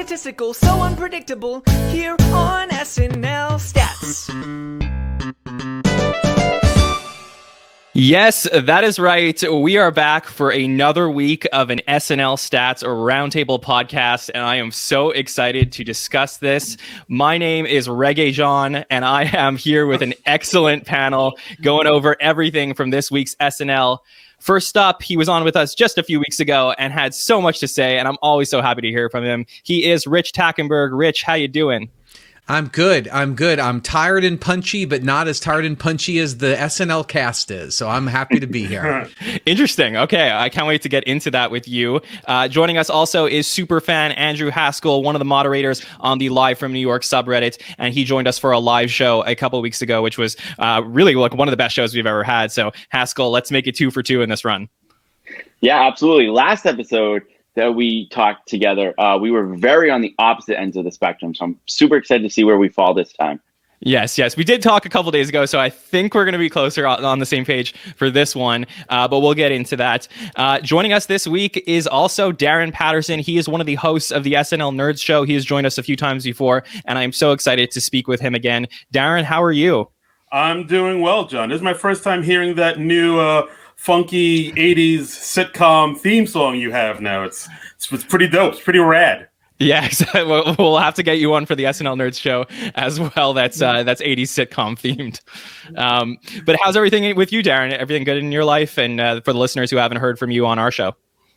statistical, so unpredictable, here on SNL Stats. Yes, that is right. We are back for another week of an SNL Stats or Roundtable podcast, and I am so excited to discuss this. My name is Regé-Jean, and I am here with an excellent panel going over everything from this week's SNL. First up, he was on with us just a few weeks ago and had so much to say, and I'm always so happy to hear from him. He is Rich Tackenberg. Rich, how you doing? I'm good. I'm tired and punchy, but not as tired and punchy as the SNL cast is. So I'm happy to be here. Interesting. Okay. I can't wait to get into that with you. Joining us also is superfan Andrew Haskell, one of the moderators on the Live from New York subreddit. And he joined us for a live show a couple of weeks ago, which was really like one of the best shows we've ever had. So Haskell, let's make it 2 for 2 in this run. Yeah, absolutely. Last episode that we talked together, we were very on the opposite ends of the spectrum. So I'm super excited to see where we fall this time. Yes. We did talk a couple days ago, so I think we're going to be closer on the same page for this one, but we'll get into that. Joining us this week is also Darren Patterson. He is one of the hosts of the SNL Nerds show. He has joined us a few times before, and I am so excited to speak with him again. Darren, how are you? I'm doing well, John. This is my first time hearing that new funky 80s sitcom theme song you have now. It's pretty dope. It's pretty rad. Yeah, exactly. We'll have to get you on for the SNL Nerds show as well. That's 80s sitcom themed. But how's everything with you, Darren? Everything good in your life? And for the listeners who haven't heard from you on our show.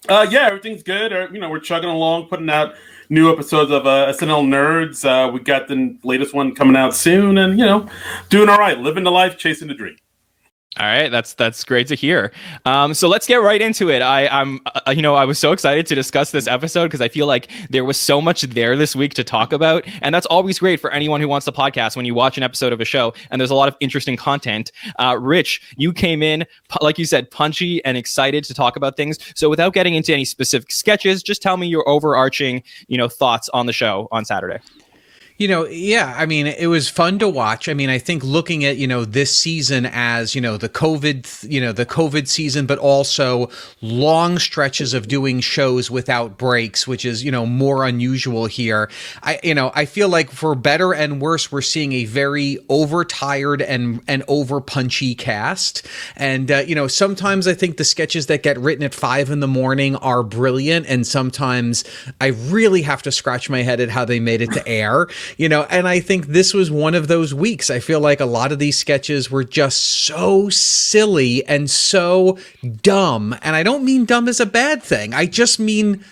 Yeah, everything's good. We're chugging along, putting out new episodes of SNL Nerds. We got the latest one coming out soon, and doing all right, living the life, chasing the dream. All right, that's great to hear. So let's get right into it. I was so excited to discuss this episode because I feel like there was so much there this week to talk about, and that's always great for anyone who wants to podcast when you watch an episode of a show and there's a lot of interesting content. Rich, you came in, like you said, punchy and excited to talk about things. So without getting into any specific sketches, just tell me your overarching, thoughts on the show on Saturday. It was fun to watch. I think looking at, this season as, the COVID season, but also long stretches of doing shows without breaks, which is, more unusual here. I feel like for better and worse, we're seeing a very overtired and over punchy cast. And, sometimes I think the sketches that get written at 5 a.m. are brilliant. And sometimes I really have to scratch my head at how they made it to air. And I think this was one of those weeks. I feel like a lot of these sketches were just so silly and so dumb. And I don't mean dumb as a bad thing. I just mean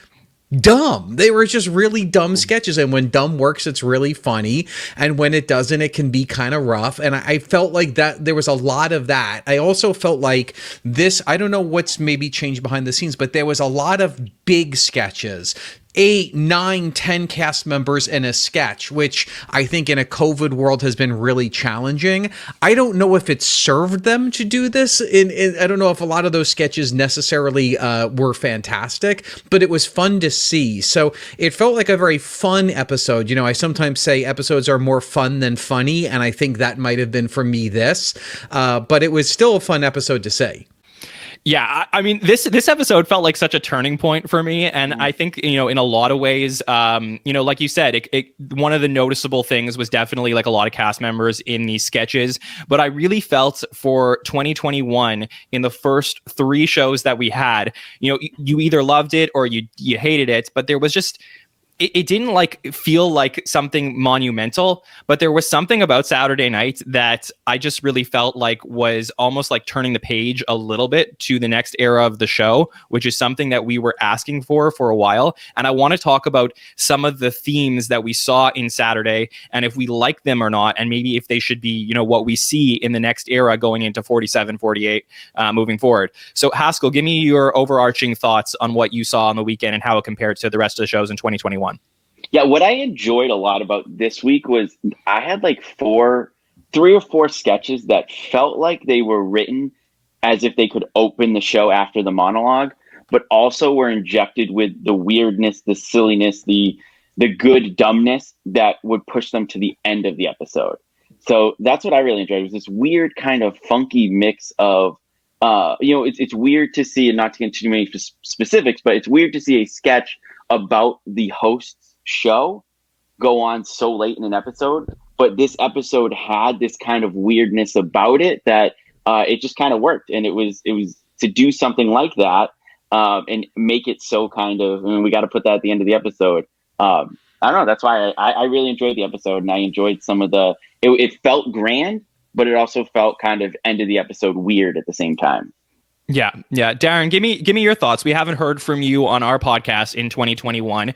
dumb. They were just really dumb sketches. And when dumb works, it's really funny. And when it doesn't, it can be kind of rough. And I felt like that there was a lot of that. I also felt like this, I don't know what's maybe changed behind the scenes, but there was a lot of big sketches. 8, 9, 10 cast members in a sketch, which I think in a COVID world has been really challenging. I don't know if it served them to do this. I don't know if a lot of those sketches necessarily were fantastic, but it was fun to see. So it felt like a very fun episode. I sometimes say episodes are more fun than funny, and I think that might have been for me this, but it was still a fun episode to say. Yeah, this episode felt like such a turning point for me, and I think in a lot of ways, like you said, one of the noticeable things was definitely like a lot of cast members in these sketches. But I really felt for 2021 in the first 3 shows that we had, you either loved it or you hated it, but there was just. It didn't feel like something monumental, but there was something about Saturday night that I just really felt like was almost like turning the page a little bit to the next era of the show, which is something that we were asking for a while. And I want to talk about some of the themes that we saw in Saturday and if we like them or not, and maybe if they should be, what we see in the next era going into 47, 48, moving forward. So Haskell, give me your overarching thoughts on what you saw on the weekend and how it compared to the rest of the shows in 2021. Yeah, what I enjoyed a lot about this week was I had 3 or 4 sketches that felt like they were written as if they could open the show after the monologue, but also were injected with the weirdness, the silliness, the good dumbness that would push them to the end of the episode. So that's what I really enjoyed. It was this weird kind of funky mix of, it's weird to see, and not to get too many specifics, but it's weird to see a sketch about the host's show go on so late in an episode, but this episode had this kind of weirdness about it that it just kind of worked. And it was to do something like that and make it so kind of, I mean, we got to put that at the end of the episode. I don't know. That's why I really enjoyed the episode, and I enjoyed some of it felt grand, but it also felt kind of end of the episode weird at the same time. Yeah. Darin, give me your thoughts. We haven't heard from you on our podcast in 2021.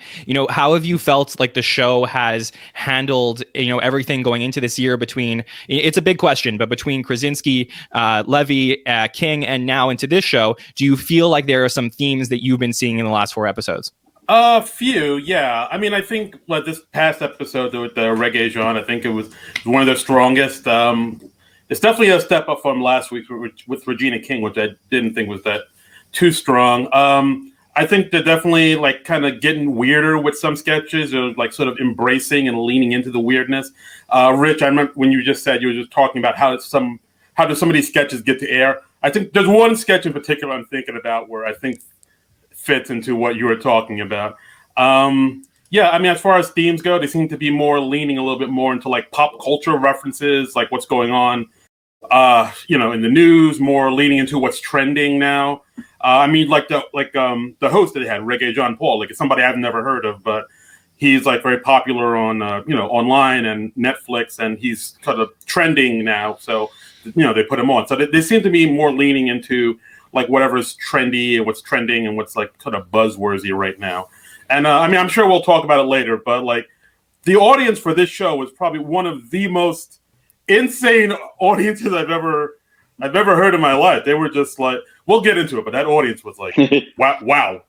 How have you felt like the show has handled, everything going into this year between, it's a big question, but between Krasinski, Levy, King, and now into this show, do you feel like there are some themes that you've been seeing in the last 4 episodes? A few, yeah. I mean, I think this past episode with the Regé-Jean, I think it was one of their strongest. It's definitely a step up from last week with Regina King, which I didn't think was that too strong. I think they're definitely like kind of getting weirder with some sketches, or like sort of embracing and leaning into the weirdness. Rich, I remember when you just said you were just talking about how do some of these sketches get to air. I think there's one sketch in particular I'm thinking about where I think fits into what you were talking about. Yeah, I mean, as far as themes go, they seem to be more leaning a little bit more into like pop culture references, like what's going on, in the news, more leaning into what's trending now. I mean, the host that they had, Regé-Jean Paul, like it's somebody I've never heard of, but he's like very popular on, online and Netflix, and he's kind of trending now. So, they put him on. So they seem to be more leaning into like whatever's trendy and what's trending and what's like kind of buzzworthy right now. And I mean, I'm sure we'll talk about it later, but like the audience for this show was probably one of the most insane audiences I've ever heard in my life. They were just like, we'll get into it, but that audience was like, wow.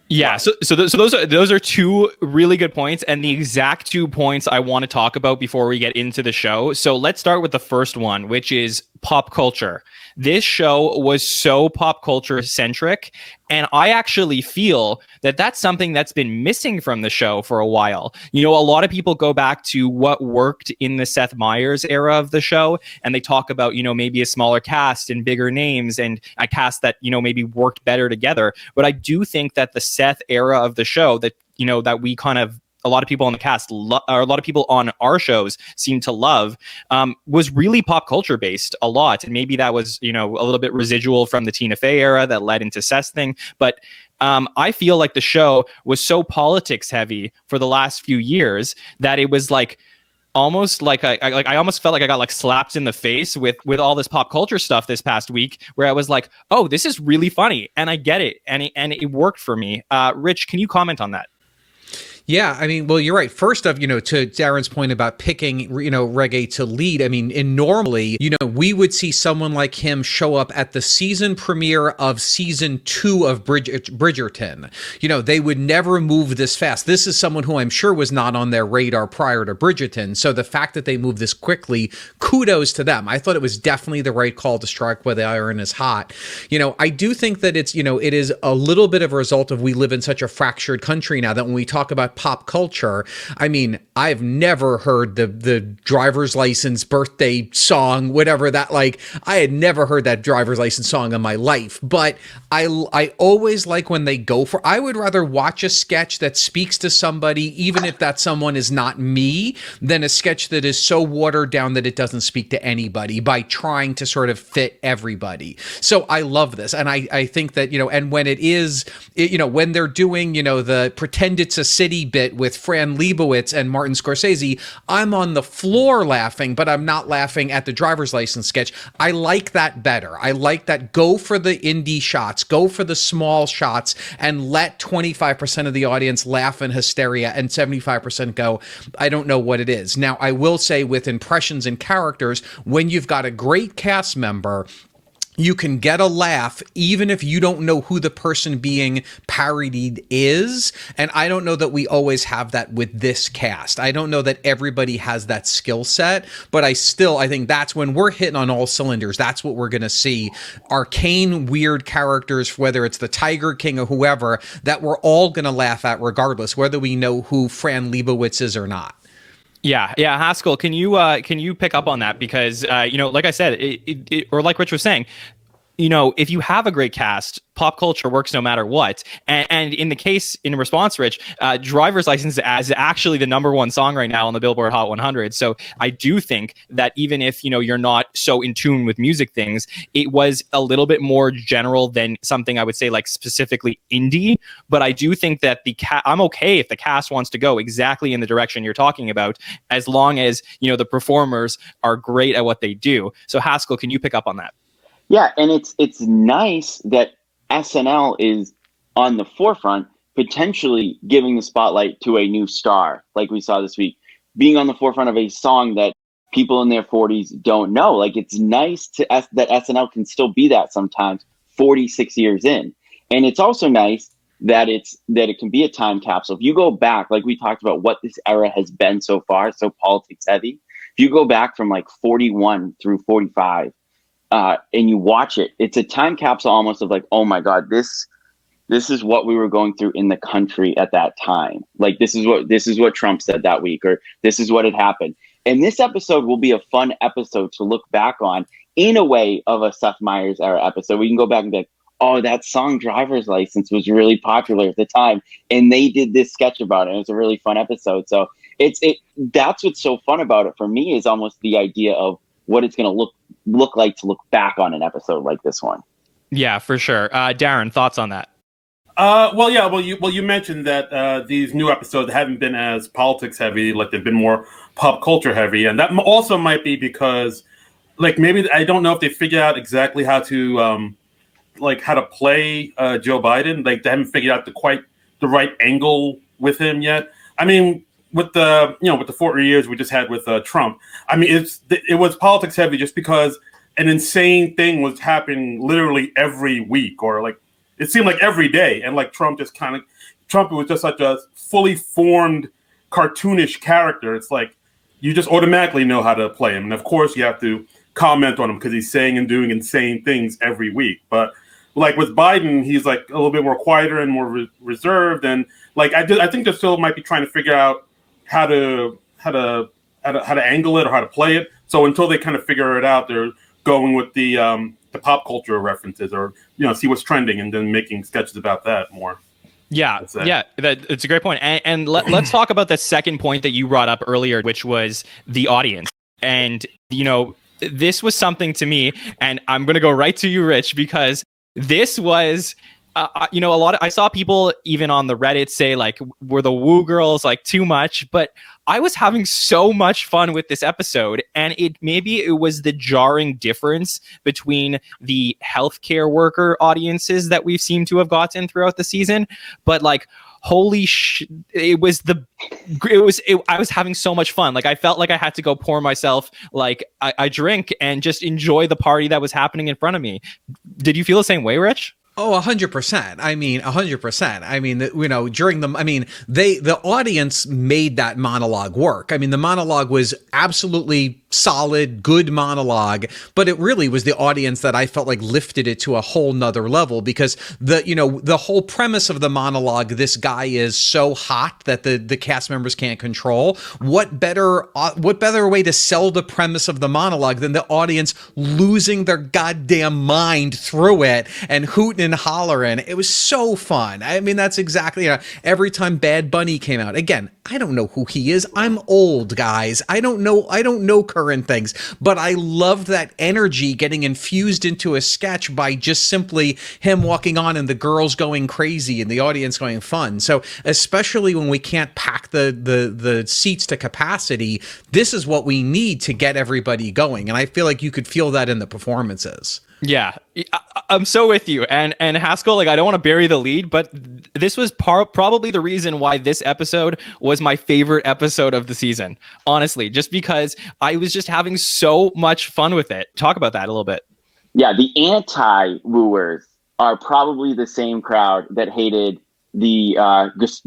Yeah, so those are 2 really good points, and the exact 2 points I want to talk about before we get into the show. So let's start with the first one, which is pop culture. This show was so pop culture centric, and I actually feel that that's something that's been missing from the show for a while. A lot of people go back to what worked in the Seth Meyers era of the show, and they talk about, maybe a smaller cast and bigger names and a cast that, maybe worked better together. But I do think that the Seth era of the show that, that we kind of, a lot of people on the cast, or a lot of people on our shows seem to love, was really pop culture based a lot. And maybe that was, a little bit residual from the Tina Fey era that led into Seth's thing. But I feel like the show was so politics heavy for the last few years that it was like, almost like I almost felt like I got like slapped in the face with all this pop culture stuff this past week, where I was like, oh, this is really funny. And I get it. And it worked for me. Rich, can you comment on that? Yeah, I mean, well, you're right. First off, to Darin's point about picking, Regé to lead, I mean, normally, we would see someone like him show up at the season premiere of season 2 of Bridgerton. They would never move this fast. This is someone who I'm sure was not on their radar prior to Bridgerton. So the fact that they moved this quickly, kudos to them. I thought it was definitely the right call to strike where the iron is hot. I do think that it's, it is a little bit of a result of we live in such a fractured country now that when we talk about pop culture, I mean, I've never heard the driver's license birthday song, whatever that, like, I had never heard that driver's license song in my life, but I always like when they go for, I would rather watch a sketch that speaks to somebody, even if that someone is not me, than a sketch that is so watered down that it doesn't speak to anybody by trying to sort of fit everybody. So I love this. And I think that, and when it is, when they're doing, the pretend it's a city bit with Fran Lebowitz and Martin Scorsese, I'm on the floor laughing, but I'm not laughing at the driver's license sketch. I like that better. I like that. Go for the indie shots, go for the small shots, and let 25% of the audience laugh in hysteria and 75% go, I don't know what it is. Now, I will say with impressions and characters, when you've got a great cast member, you can get a laugh even if you don't know who the person being parodied is. And I don't know that we always have that with this cast. I don't know that everybody has that skill set, but I think that's when we're hitting on all cylinders. That's what we're going to see. Arcane, weird characters, whether it's the Tiger King or whoever, that we're all going to laugh at regardless, whether we know who Fran Lebowitz is or not. Yeah, Haskell, can you pick up on that? Because like I said, or like Rich was saying, if you have a great cast, pop culture works no matter what. And in response, Rich, Driver's License is actually the number one song right now on the Billboard Hot 100. So I do think that even if, you're not so in tune with music things, it was a little bit more general than something I would say like specifically indie. But I do think that I'm okay if the cast wants to go exactly in the direction you're talking about, as long as, the performers are great at what they do. So Haskell, can you pick up on that? Yeah, and it's nice that SNL is on the forefront, potentially giving the spotlight to a new star, like we saw this week, being on the forefront of a song that people in their 40s don't know. Like, it's nice that SNL can still be that sometimes 46 years in. And it's also nice that it can be a time capsule. If you go back, like we talked about what this era has been so far, so politics heavy, if you go back from like 41 through 45, and you watch it, it's a time capsule almost of like, oh my God, this is what we were going through in the country at that time. Like, this is what Trump said that week, or this is what had happened. And this episode will be a fun episode to look back on in a way of a Seth Meyers era episode. We can go back and be like, oh, that song Driver's License was really popular at the time, and they did this sketch about it. It was a really fun episode. So that's what's so fun about it for me, is almost the idea of what it's going to look like to look back on an episode like this one. Yeah, for sure. Darren, thoughts on that? You mentioned that these new episodes haven't been as politics heavy, like they've been more pop culture heavy, and that also might be because, like, maybe I don't know if they figured out exactly how to play Joe Biden. Like, they haven't figured out quite the right angle with him yet. I mean, with the 4 years we just had with Trump, I mean, it was politics heavy just because an insane thing was happening literally every week, or like it seemed like every day, and like Trump was just such a fully formed cartoonish character. It's like you just automatically know how to play him, and of course you have to comment on him because he's saying and doing insane things every week. But like with Biden, he's like a little bit more quieter and more reserved, and like I think they still might be trying to figure out how to angle it or how to play it. So until they kind of figure it out, they're going with the pop culture references, or see what's trending, and then making sketches about that more. Yeah, it's a great point. And let's talk about the second point that you brought up earlier, which was the audience. And this was something to me, and I'm going to go right to you, Rich, because this was. I saw people even on the Reddit say like, were the woo girls like too much? But I was having so much fun with this episode, and it was the jarring difference between the healthcare worker audiences that we've seemed to have gotten throughout the season. But like, holy shit, I was having so much fun. Like, I felt like I had to go pour myself like a drink and just enjoy the party that was happening in front of me. Did you feel the same way, Rich? Oh, 100%. I mean, 100%. I mean, during the audience made that monologue work. I mean, the monologue was absolutely solid, good monologue, but it really was the audience that I felt like lifted it to a whole nother level, because the whole premise of the monologue, this guy is so hot that the cast members can't control. What better way to sell the premise of the monologue than the audience losing their goddamn mind through it and hooting and hollering? It was so fun. I mean, that's exactly, every time Bad Bunny came out, again, I don't know who he is. I'm old, guys. I don't know current things, but I loved that energy getting infused into a sketch by just simply him walking on and the girls going crazy and the audience going fun. So especially when we can't pack the seats to capacity, this is what we need to get everybody going. And I feel like you could feel that in the performances. Yeah, I'm so with you. And Haskell, like, I don't want to bury the lead, but this was probably the reason why this episode was my favorite episode of the season. Honestly, just because I was just having so much fun with it. Talk about that a little bit. Yeah, the anti-wooers are probably the same crowd that hated the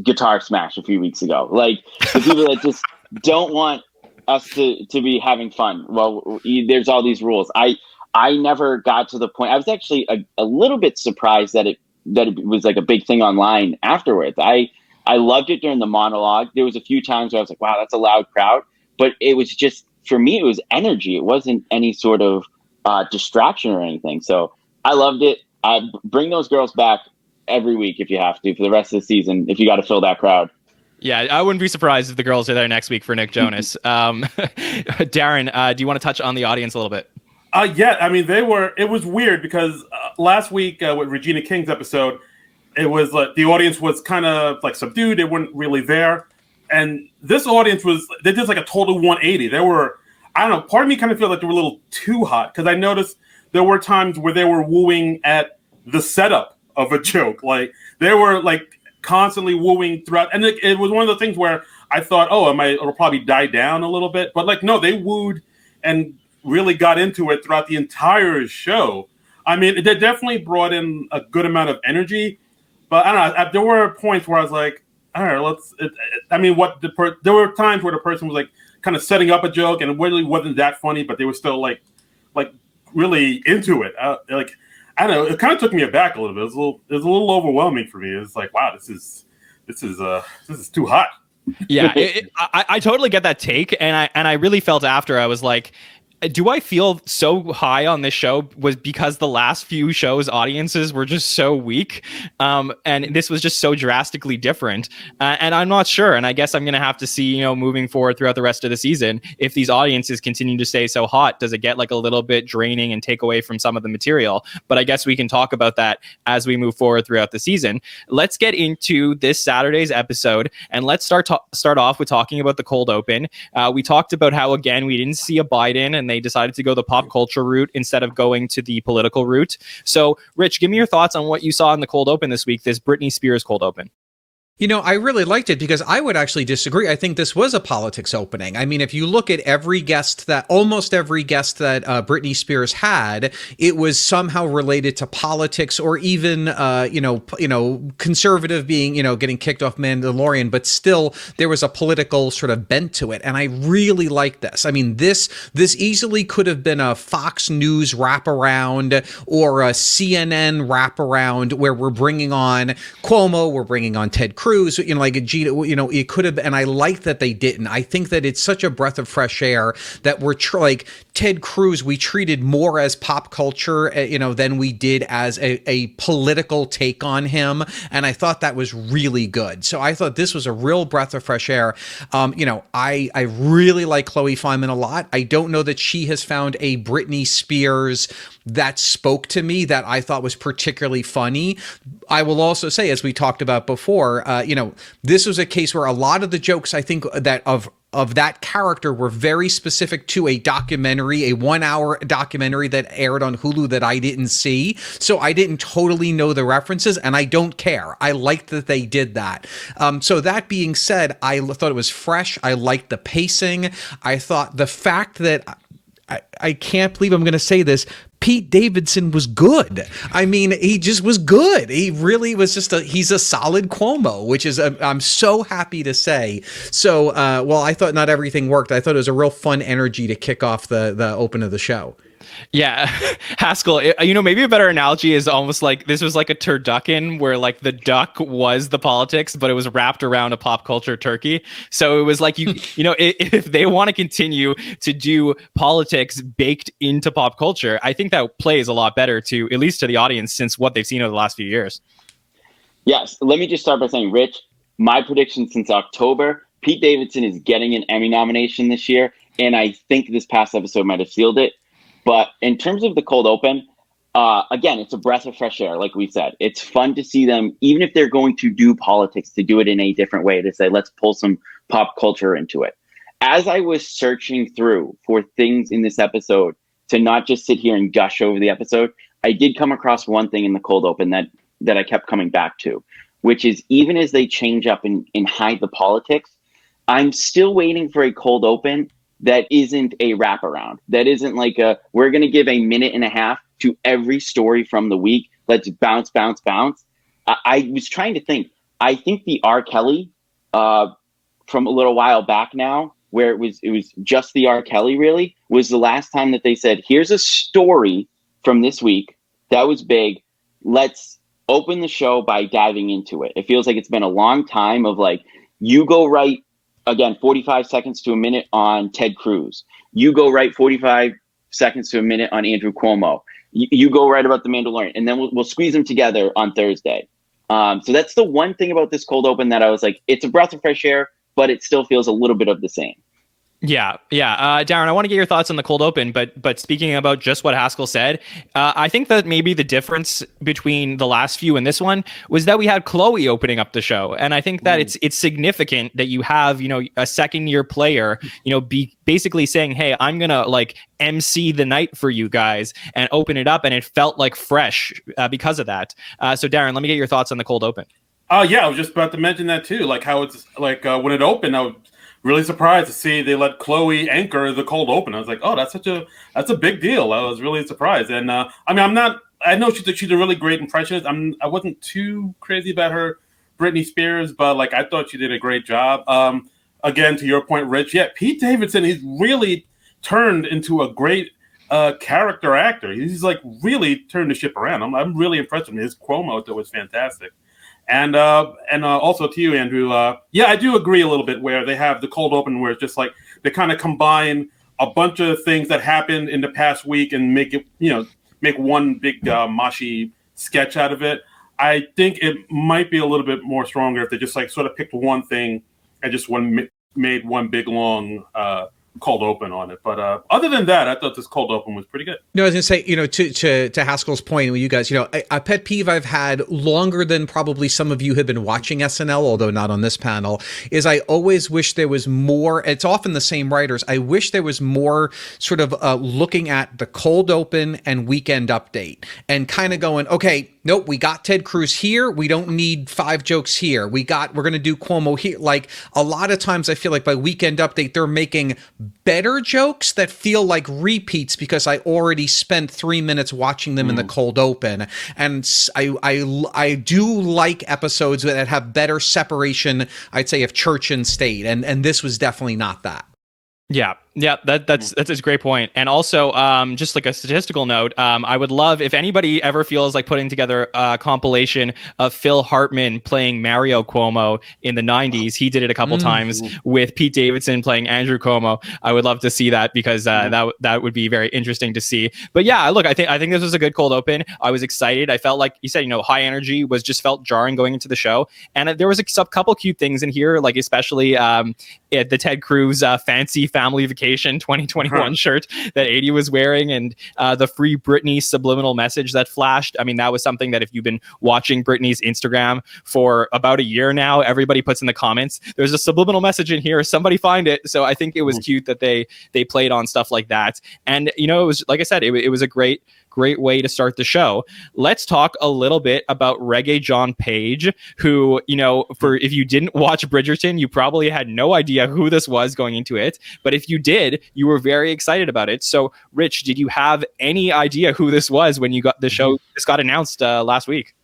guitar smash a few weeks ago. Like, the people that just don't want us to be having fun. Well, there's all these rules. I never got to the point. I was actually a little bit surprised that it was like a big thing online afterwards. I loved it during the monologue. There was a few times where I was like, wow, that's a loud crowd. But it was just, for me, it was energy. It wasn't any sort of distraction or anything. So I loved it. Bring those girls back every week if you have to for the rest of the season, if you got to fill that crowd. Yeah, I wouldn't be surprised if the girls are there next week for Nick Jonas. Darren, do you want to touch on the audience a little bit? Yeah, I mean, it was weird because last week with Regina King's episode, it was like the audience was kind of like subdued. They weren't really there. And this audience they did like a total 180. They were, I don't know, part of me kind of feel like they were a little too hot because I noticed there were times where they were wooing at the setup of a joke. Like they were like constantly wooing throughout. And it was one of the things where I thought, oh, it'll probably die down a little bit. But like, no, they wooed and really got into it throughout the entire show. I mean, they definitely brought in a good amount of energy. But I don't know, there were points where I was like, all right, there were times where the person was like kind of setting up a joke and it really wasn't that funny, but they were still like really into it. Like, I don't know, it kind of took me aback a little bit. It was a little overwhelming for me. It's like, wow, this is too hot. Yeah, I totally get that take, and I really felt after I was like, do I feel so high on this show was because the last few shows' audiences were just so weak, and this was just so drastically different, and I'm not sure, and I guess I'm gonna have to see, moving forward throughout the rest of the season, if these audiences continue to stay so hot, does it get like a little bit draining and take away from some of the material? But I guess we can talk about that as we move forward throughout the season. Let's get into this Saturday's episode, and let's start off with talking about the cold open. We talked about how, again, we didn't see a Biden, and they decided to go the pop culture route instead of going to the political route. So, Rich, give me your thoughts on what you saw in the cold open this week, this Britney Spears cold open. I really liked it because I would actually disagree. I think this was a politics opening. I mean, if you look at almost every guest that Britney Spears had, it was somehow related to politics or even, conservative being, getting kicked off Mandalorian, but still there was a political sort of bent to it. And I really like this. I mean, this easily could have been a Fox News wraparound or a CNN wraparound where we're bringing on Cuomo, we're bringing on Ted Cruz, like a Gina, it could have, and I like that they didn't. I think that it's such a breath of fresh air that we're like Ted Cruz, we treated more as pop culture, than we did as a political take on him. And I thought that was really good. So I thought this was a real breath of fresh air. I really like Chloe Fineman a lot. I don't know that she has found a Britney Spears that spoke to me that I thought was particularly funny. I will also say, as we talked about before, this was a case where a lot of the jokes, I think, that of that character were very specific to a documentary, a 1-hour documentary that aired on Hulu that I didn't see. So I didn't totally know the references, and I don't care. I liked that they did that. So that being said, I thought it was fresh. I liked the pacing. I thought the fact that I can't believe I'm going to say this, Pete Davidson was good. I mean, he just was good. He really was he's a solid Cuomo, which is, I'm so happy to say. So, I thought not everything worked. I thought it was a real fun energy to kick off the open of the show. Yeah, Haskell, maybe a better analogy is almost like this was like a turducken where like the duck was the politics, but it was wrapped around a pop culture turkey. So it was like, if they want to continue to do politics baked into pop culture, I think that plays a lot better to, at least to the audience, since what they've seen over the last few years. Yes. Let me just start by saying, Rich, my prediction since October, Pete Davidson is getting an Emmy nomination this year. And I think this past episode might have sealed it. But in terms of the cold open, again, it's a breath of fresh air, like we said. It's fun to see them, even if they're going to do politics, to do it in a different way, to say, let's pull some pop culture into it. As I was searching through for things in this episode to not just sit here and gush over the episode, I did come across one thing in the cold open that I kept coming back to, which is even as they change up and hide the politics, I'm still waiting for a cold open that isn't a wraparound, that isn't like we're going to give a minute and a half to every story from the week. Let's bounce. I was trying to think. I think the R. Kelly from a little while back now, where it was just the R. Kelly really, was the last time that they said, here's a story from this week that was big. Let's open the show by diving into it. It feels like it's been a long time of like, you go right, again, 45 seconds to a minute on Ted Cruz. You go right 45 seconds to a minute on Andrew Cuomo. You go write about the Mandalorian, and then we'll squeeze them together on Thursday. So that's the one thing about this cold open that I was like, it's a breath of fresh air, but it still feels a little bit of the same. Yeah. Darren, I want to get your thoughts on the cold open, but speaking about just what Haskell said, I think that maybe the difference between the last few and this one was that we had Chloe opening up the show. And I think that it's significant that you have, a second-year player, be basically saying, hey, I'm going to like MC the night for you guys and open it up. And it felt like fresh because of that. So Darren, let me get your thoughts on the cold open. Yeah, I was just about to mention that too. Like how it's like when it opened, I was really surprised to see they let Chloe anchor the cold open. I was like, oh, that's a big deal. I was really surprised. And I know she's a really great impressionist. I wasn't too crazy about her Britney Spears, but like I thought she did a great job. Again, to your point, Rich, yeah, Pete Davidson, he's really turned into a great character actor. He's like really turned the ship around. I'm really impressed with him. His Cuomo was fantastic. And also to you, Andrew, I do agree a little bit where they have the cold open where it's just like they kind of combine a bunch of things that happened in the past week and make it, make one big moshy sketch out of it. I think it might be a little bit more stronger if they just like sort of picked one thing and just made one big long cold open on it. But other than that, I thought this cold open was pretty good. No, I was gonna say, to Haskell's point, when you guys, a pet peeve I've had longer than probably some of you have been watching SNL, although not on this panel, is I always wish there was more. It's often the same writers. I wish there was more sort of looking at the cold open and weekend update and kind of going, okay, nope, we got Ted Cruz here. We don't need 5 jokes here. We're going to do Cuomo here. Like a lot of times I feel like by weekend update, they're making better jokes that feel like repeats because I already spent 3 minutes watching them in the cold open. And I do like episodes that have better separation, I'd say, of church and state. And this was definitely not that. Yeah, that's a great point. And also, just like a statistical note, I would love if anybody ever feels like putting together a compilation of Phil Hartman playing Mario Cuomo in the 90s. He did it a couple times with Pete Davidson playing Andrew Cuomo. I would love to see that because that would be very interesting to see. But yeah, look, I think this was a good cold open. I was excited. I felt like you said, high energy felt jarring going into the show. And there was a couple cute things in here, like especially the Ted Cruz fancy family vacation 2021 shirt that 80 was wearing, and the Free Britney subliminal message that flashed. I mean, that was something that if you've been watching Britney's Instagram for about a year now, everybody puts in the comments, there's a subliminal message in here, somebody find it. So I think it was cute that they played on stuff like that. And, it was, like I said, it was a great way to start the show. Let's talk a little bit about Regé-Jean Page, who, for if you didn't watch Bridgerton, you probably had no idea who this was going into it. But if you did, you were very excited about it. So, Rich, did you have any idea who this was when you got the show? This got announced last week.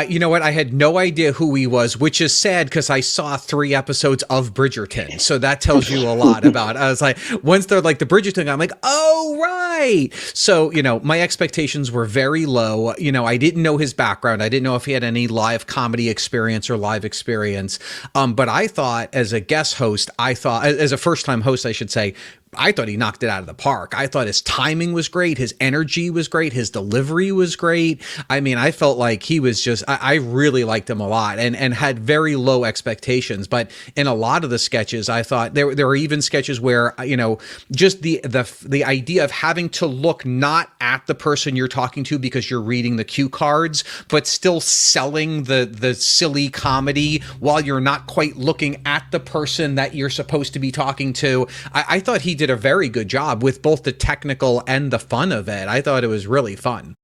You know what? I had no idea who he was, which is sad because I saw 3 episodes of Bridgerton. So that tells you a lot about it. I was like, once they're like the Bridgerton, I'm like, oh, right. So, my expectations were very low. I didn't know his background. I didn't know if he had any live comedy experience or live experience. But I thought as a guest host, as a first time host, I should say, I thought he knocked it out of the park. I thought his timing was great. His energy was great. His delivery was great. I mean, I felt like he was just, I really liked him a lot and had very low expectations. But in a lot of the sketches, I thought there were even sketches where, just the idea of having to look not at the person you're talking to because you're reading the cue cards, but still selling the silly comedy while you're not quite looking at the person that you're supposed to be talking to. I thought he did a very good job with both the technical and the fun of it. I thought it was really fun.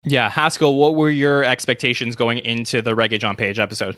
Yeah, Haskell, what were your expectations going into the Regé-Jean Page episode?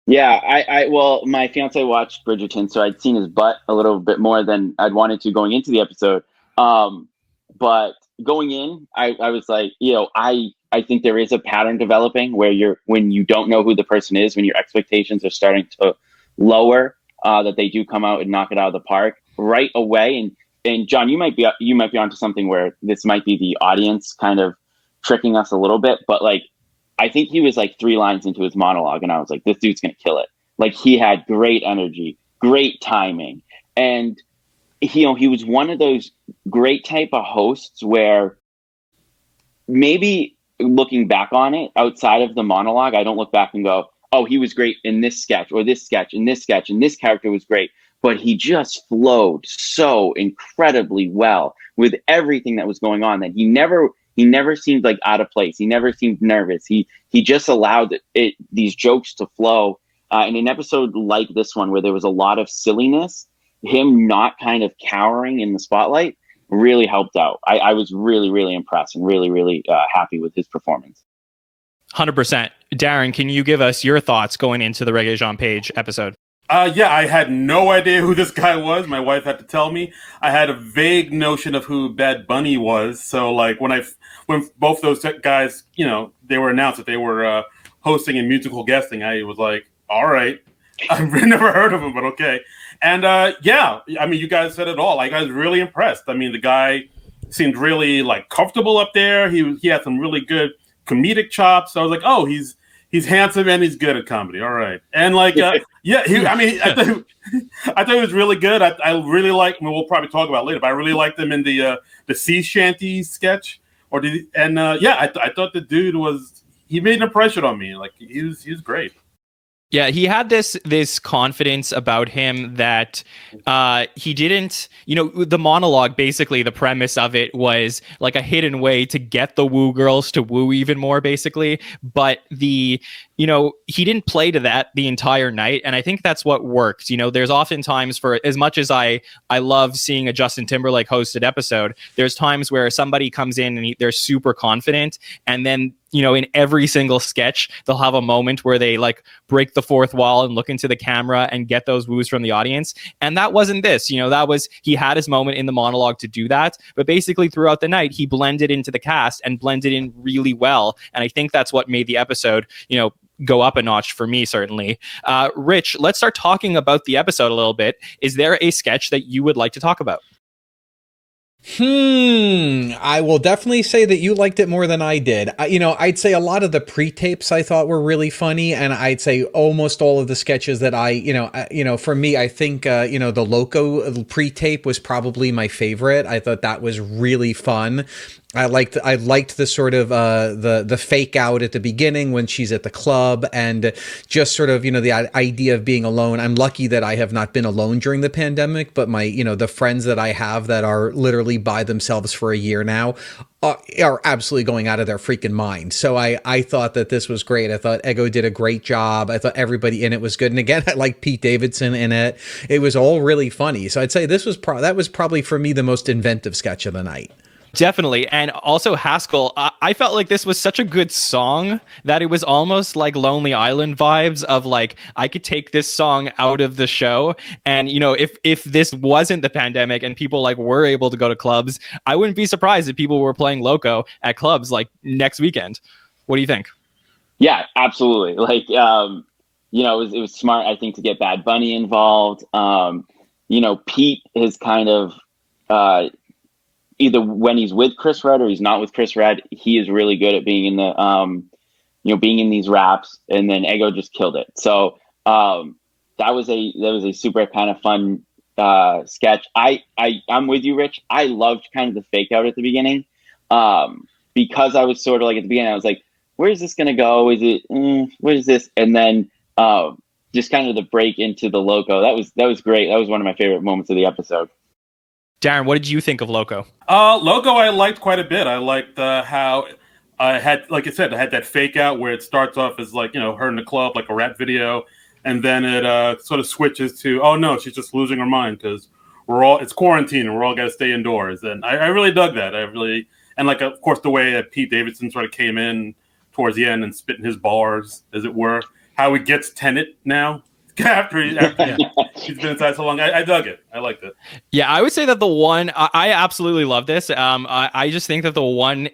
Yeah, well, my fiance watched Bridgerton, so I'd seen his butt a little bit more than I'd wanted to going into the episode. But going in, I was like, I think there is a pattern developing where when you don't know who the person is, when your expectations are starting to lower, that they do come out and knock it out of the park right away. And John, you might be onto something where this might be the audience kind of tricking us a little bit, but like I think he was like 3 lines into his monologue and I was like, this dude's gonna kill it. Like he had great energy, great timing, and he was one of those great type of hosts where maybe looking back on it outside of the monologue, I don't look back and go, oh, he was great in this sketch or this sketch and this sketch and this character was great. But he just flowed so incredibly well with everything that was going on that he never seemed like out of place. He never seemed nervous. He just allowed these jokes to flow. In an episode like this one, where there was a lot of silliness, him not kind of cowering in the spotlight really helped out. I was really, really impressed and really, really happy with his performance. 100%. Darin, can you give us your thoughts going into the Regé-Jean Page episode? Yeah, I had no idea who this guy was. My wife had to tell me. I had a vague notion of who Bad Bunny was. So, like, when both those guys, you know, they were announced that they were hosting and musical guesting, I was like, all right. I've never heard of him, but okay. And yeah, I mean, you guys said it all. Like, I was really impressed. I mean, the guy seemed really like comfortable up there. He had some really good comedic chops. So I was like, oh, he's handsome and he's good at comedy. All right. And like, yeah, I thought he was really good. I really like. We'll probably talk about it later, but I really liked him in the Sea Shanty sketch. I thought the dude he made an impression on me. Like he was great. Yeah, he had this confidence about him that he didn't, you know, the monologue, basically the premise of it was like a hidden way to get the woo girls to woo even more, basically. But he didn't play to that the entire night. And I think that's what worked. You know, there's often times, for as much as I love seeing a Justin Timberlake hosted episode, there's times where somebody comes in and they're super confident, and then, you know, in every single sketch, they'll have a moment where they like break the fourth wall and look into the camera and get those woos from the audience. And that wasn't this, you know, he had his moment in the monologue to do that. But basically throughout the night, he blended into the cast and blended in really well. And I think that's what made the episode, you know, go up a notch for me, certainly. Rich, let's start talking about the episode a little bit. Is there a sketch that you would like to talk about? I will definitely say that you liked it more than I did. I'd say a lot of the pre-tapes I thought were really funny, and I'd say almost all of the sketches that for me, I think, the Loco pre-tape was probably my favorite. I thought that was really fun. I liked the sort of the fake out at the beginning when she's at the club, and just sort of, the idea of being alone. I'm lucky that I have not been alone during the pandemic, but my, the friends that I have that are literally by themselves for a year now are absolutely going out of their freaking mind. So I thought that this was great. I thought Ego did a great job. I thought everybody in it was good. And again, I like Pete Davidson in it. It was all really funny. So I'd say that was probably for me the most inventive sketch of the night. Definitely. And also Haskell, I felt like this was such a good song that it was almost like Lonely Island vibes of like, I could take this song out of the show. And, if this wasn't the pandemic and people like were able to go to clubs, I wouldn't be surprised if people were playing Loco at clubs like next weekend. What do you think? Yeah, absolutely. Like, it was smart, I think, to get Bad Bunny involved. Pete is kind of, either when he's with Chris Redd or he's not with Chris Redd, he is really good at being in the, being in these raps, and then Ego just killed it. So that was a super kind of fun sketch. I'm with you, Rich. I loved kind of the fake out at the beginning because I was sort of like at the beginning, I was like, where's this going to go? Is it, what is this? And then just kind of the break into the Loco. That was great. That was one of my favorite moments of the episode. Darin, what did you think of Loco? Loco I liked quite a bit. I liked how I had, like I said, I had that fake out where it starts off as like, her in the club, like a rap video. And then it sort of switches to, oh no, she's just losing her mind because it's quarantine and we're all got to stay indoors. And I really dug that. And like, of course, the way that Pete Davidson sort of came in towards the end and spitting his bars, as it were, how he gets Tenet now. After he's been inside so long. I dug it. I liked it. Yeah, I would say that the one, I absolutely love this. I just think that the one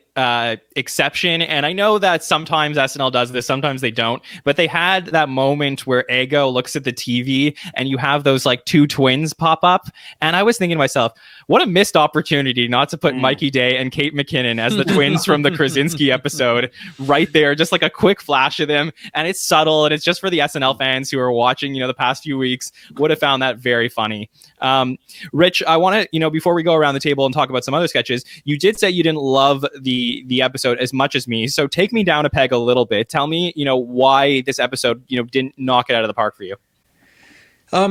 exception, and I know that sometimes SNL does this, sometimes they don't, but they had that moment where Ego looks at the TV and you have those like two twins pop up. And I was thinking to myself, what a missed opportunity not to put Mikey Day and Kate McKinnon as the twins from the Krasinski episode right there. Just like a quick flash of them. And it's subtle and it's just for the SNL fans who are watching, the past few weeks would have found that very funny. Rich, I want to, before we go around the table and talk about some other sketches, you did say you didn't love the the episode as much as me. So take me down a peg a little bit. Tell me, why this episode, didn't knock it out of the park for you. A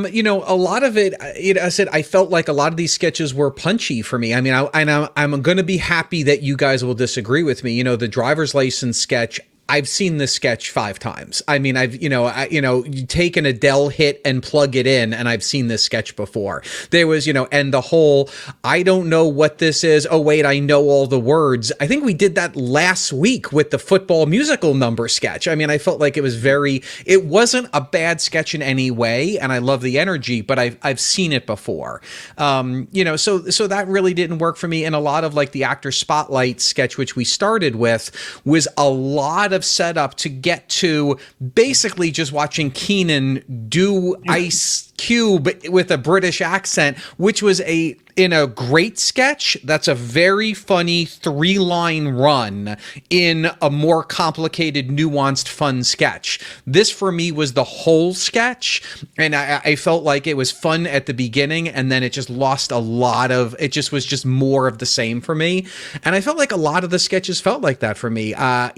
lot of it, I said, I felt like a lot of these sketches were punchy for me. I mean, I'm going to be happy that you guys will disagree with me. The driver's license sketch, I've seen this sketch 5 times. I mean, you take an Adele hit and plug it in, and I've seen this sketch before. There was, and the whole, I don't know what this is. Oh, wait, I know all the words. I think we did that last week with the football musical number sketch. I mean, I felt like it wasn't a bad sketch in any way, and I love the energy, but I've seen it before. So that really didn't work for me. And a lot of like the actor spotlight sketch, which we started with, was a lot of setup to get to basically just watching Mckinnon do Ice Cube with a British accent, which was in a great sketch. That's a very funny 3-line run in a more complicated, nuanced, fun sketch. This for me was the whole sketch, and I felt like it was fun at the beginning, and then it just lost a lot of, it just was just more of the same for me. And I felt like a lot of the sketches felt like that for me. I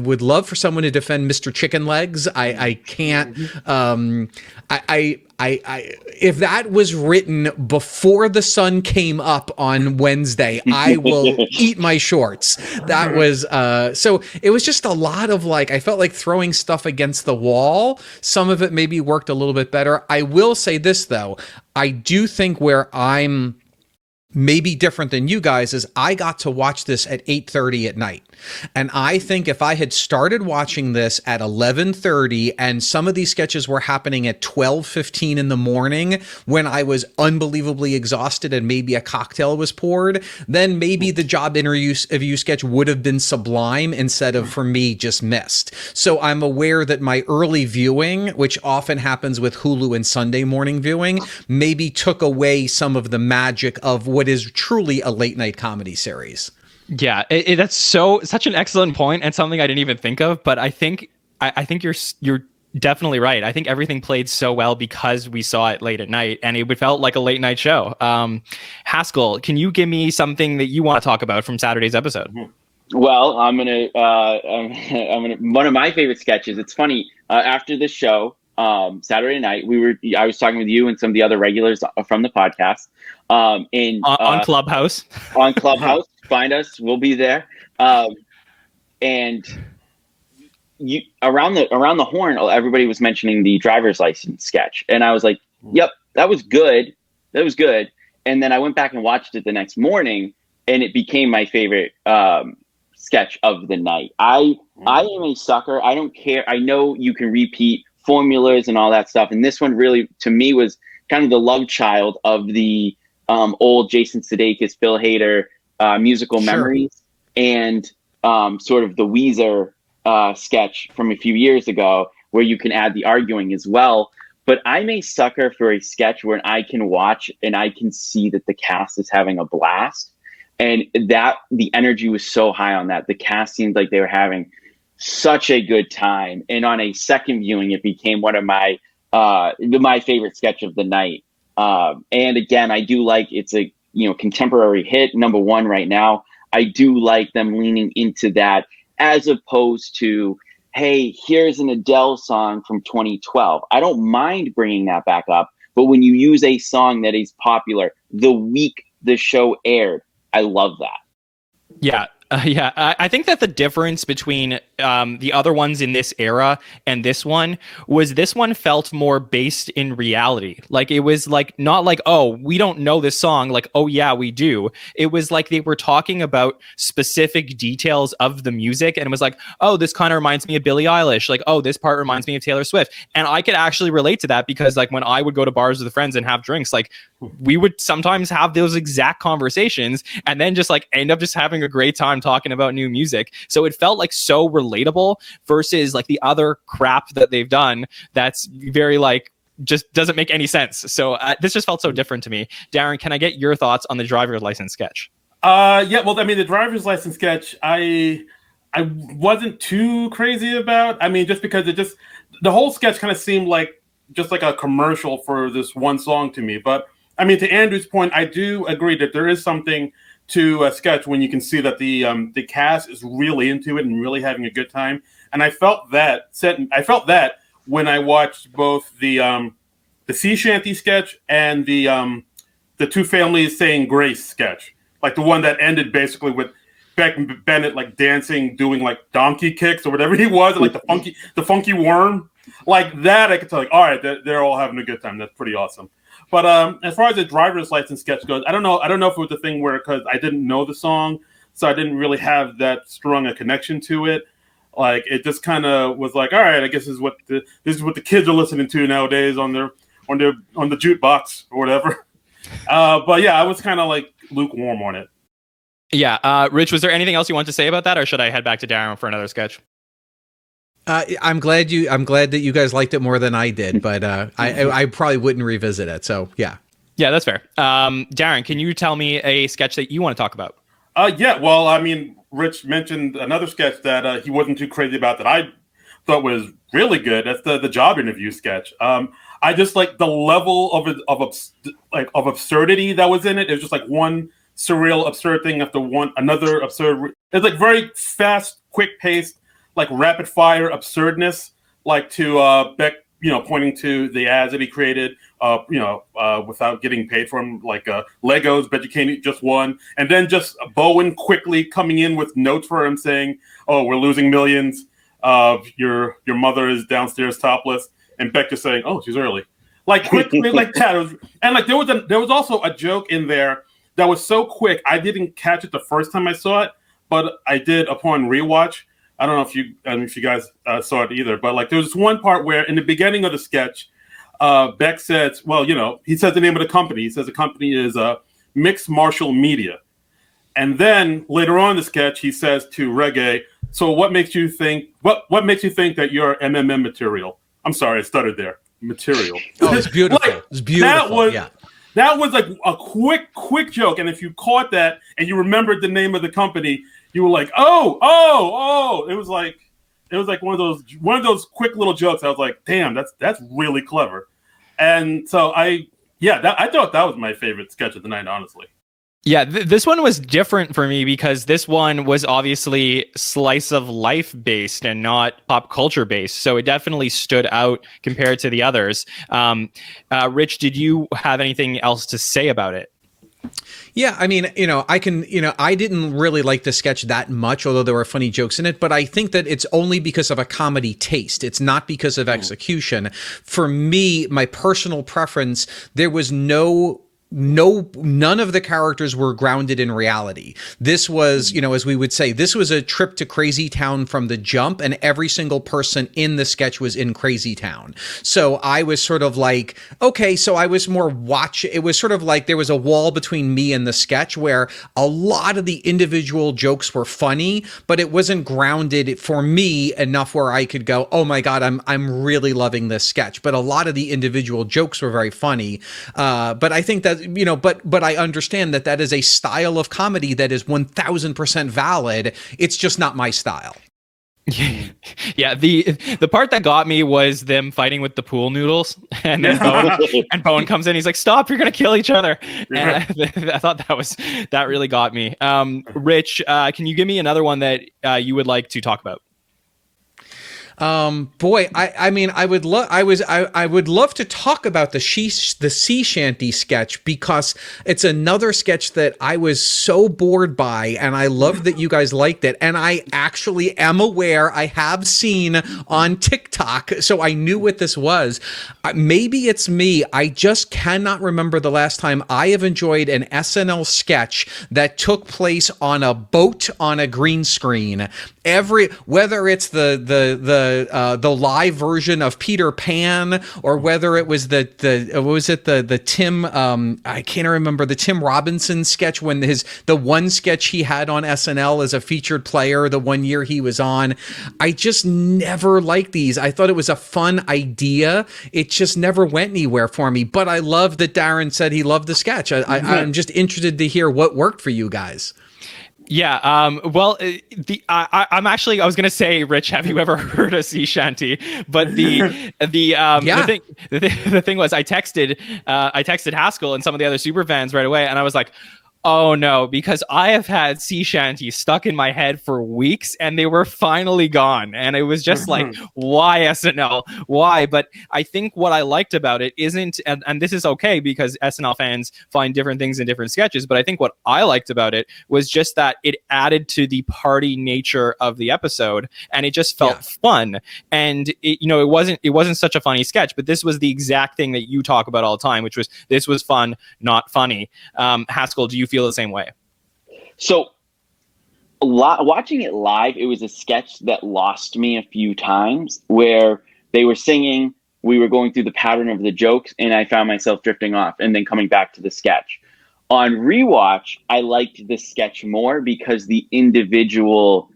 would love for someone to defend Mr. Chicken Legs. I can't. If that was written before the sun came up on Wednesday, I will eat my shorts. That was, so it was just a lot of like, I felt like throwing stuff against the wall. Some of it maybe worked a little bit better. I will say this though, I do think where I'm maybe different than you guys is I got to watch this at 8:30 at night. And I think if I had started watching this at 11:30 and some of these sketches were happening at 12:15 in the morning when I was unbelievably exhausted and maybe a cocktail was poured, then maybe the job interview sketch would have been sublime instead of, for me, just missed. So I'm aware that my early viewing, which often happens with Hulu and Sunday morning viewing, maybe took away some of the magic of what is truly a late night comedy series. Yeah, that's such an excellent point and something I didn't even think of. But I think you're definitely right. I think everything played so well because we saw it late at night, and it felt like a late night show. Haskell, can you give me something that you want to talk about from Saturday's episode? Well, I'm gonna one of my favorite sketches. It's funny. After the show, Saturday night, I was talking with you and some of the other regulars from the podcast. On Clubhouse. On Clubhouse. Find us. We'll be there. And you around the horn, everybody was mentioning the driver's license sketch. And I was like, yep, that was good. That was good. And then I went back and watched it the next morning, and it became my favorite sketch of the night. I am a sucker. I don't care. I know you can repeat formulas and all that stuff. And this one really, to me, was kind of the love child of the old Jason Sudeikis, Bill Hader musical memories, and sort of the Weezer sketch from a few years ago where you can add the arguing as well. But I'm a sucker for a sketch where I can watch and I can see that the cast is having a blast. And that the energy was so high on that. The cast seemed like they were having such a good time. And on a second viewing, it became one of my favorite sketch of the night. And again, I do like it's a contemporary hit, #1 right now. I do like them leaning into that as opposed to, hey, here's an Adele song from 2012. I don't mind bringing that back up, but when you use a song that is popular the week the show aired, I love that. Yeah. I think that the difference between the other ones in this era and this one felt more based in reality. Like it was like not like, oh, we don't know this song. Like, oh yeah, we do. It was like they were talking about specific details of the music, and it was like, oh, this kind of reminds me of Billie Eilish. Like, oh, this part reminds me of Taylor Swift. And I could actually relate to that because like when I would go to bars with friends and have drinks, like we would sometimes have those exact conversations and then just like end up just having a great time talking about new music. So it felt like so relatable versus like the other crap that they've done that's very like just doesn't make any sense. So this just felt so different to me. Darren, can I get your thoughts on the driver's license sketch? Yeah, well, I mean, the driver's license sketch, I wasn't too crazy about. I mean, just because the whole sketch kind of seemed like just like a commercial for this one song to me. But I mean, to Andrew's point, I do agree that there is something to a sketch when you can see that the cast is really into it and really having a good time. And I felt that when I watched both the Sea Shanty sketch and the Two Families Saying Grace sketch, like the one that ended basically with Beck Bennett like dancing, doing like donkey kicks or whatever he was, and, like the funky worm, like that. I could tell, like, all right, they're all having a good time. That's pretty awesome. But as far as the driver's license sketch goes, I don't know if it was a thing where, because I didn't know the song, so I didn't really have that strong a connection to it. Like, it just kind of was like, all right, I guess this is what the kids are listening to nowadays on the jukebox or whatever. But yeah, I was kind of like lukewarm on it. Yeah, Rich, was there anything else you want to say about that, or should I head back to Darren for another sketch? I'm glad that you guys liked it more than I did, but I probably wouldn't revisit it. So yeah. Yeah, that's fair. Darren, can you tell me a sketch that you want to talk about? Yeah, well, I mean, Rich mentioned another sketch that he wasn't too crazy about that I thought was really good. That's the job interview sketch. I just like the level of absurdity that was in it. It was just like one surreal, absurd thing after another absurd. It's like very fast, quick paced, like rapid fire absurdness, like to Beck, pointing to the ads that he created, without getting paid for them, like Legos, but you can't eat just one. And then just Bowen quickly coming in with notes for him saying, "Oh, we're losing millions. Your mother is downstairs topless," and Beck just saying, "Oh, she's early." Like quickly, like that. And like there was also a joke in there that was so quick I didn't catch it the first time I saw it, but I did upon rewatch. I don't know if you guys saw it either, but like there was one part where in the beginning of the sketch, Beck says, well, he says the name of the company. He says the company is Mixed Martial Media. And then later on in the sketch, he says to Regé, "So what makes you think that you're MMM material?" I'm sorry, I stuttered there. Material. Oh, it's beautiful. Like, it's beautiful. That was like a quick joke. And if you caught that and you remembered the name of the company, you were like, oh. It was like one of those quick little jokes. I was like, damn, that's really clever. And so I thought that was my favorite sketch of the night, honestly. Yeah, this one was different for me because this one was obviously slice of life based and not pop culture based. So it definitely stood out compared to the others. Rich, did you have anything else to say about it? Yeah, I mean, I didn't really like the sketch that much, although there were funny jokes in it, but I think that it's only because of a comedy taste. It's not because of execution. For me, my personal preference, there was none of the characters were grounded in reality. This was, as we would say, this was a trip to Crazy Town from the jump, and every single person in the sketch was in Crazy Town. So I was sort of like, okay, so I was more it was sort of like there was a wall between me and the sketch where a lot of the individual jokes were funny, but it wasn't grounded for me enough where I could go, oh my God, I'm really loving this sketch. But a lot of the individual jokes were very funny. But I think that, but I understand that is a style of comedy that is 1000% valid. It's just not my style. Yeah, the part that got me was them fighting with the pool noodles, and then Bowen comes in. He's like, "Stop! You're gonna kill each other." And I thought that really got me. Rich, can you give me another one that you would like to talk about? Boy, I mean, I would love to talk about the Sea Shanty sketch, because it's another sketch that I was so bored by, and I love that you guys liked it. And I actually am aware I have seen on TikTok, so I knew what this was. Maybe it's me. I just cannot remember the last time I have enjoyed an SNL sketch that took place on a boat on a green screen. Whether it's the live version of Peter Pan, or whether it was the Tim I can't remember, the Tim Robinson sketch, when the one sketch he had on SNL as a featured player the one year he was on. I just never liked these. I thought it was a fun idea. It just never went anywhere for me. But I love that Darren said he loved the sketch. I'm just interested to hear what worked for you guys. Yeah. Well, I'm actually, I was going to say, Rich, have you ever heard of Sea Shanty? But the thing was, I texted Haskell and some of the other superfans right away, and I was like, Oh no, because I have had sea shanties stuck in my head for weeks and they were finally gone. And it was just like, why SNL? Why? But I think what I liked about it isn't, and this is okay because SNL fans find different things in different sketches, but I think what I liked about it was just that it added to the party nature of the episode and it just felt fun. And it wasn't such a funny sketch, but this was the exact thing that you talk about all the time, which was this was fun, not funny. Haskell, do you feel the same way? So watching it live, it was a sketch that lost me a few times where they were singing, we were going through the pattern of the jokes, and I found myself drifting off and then coming back to the sketch. On rewatch, I liked the sketch more because the individual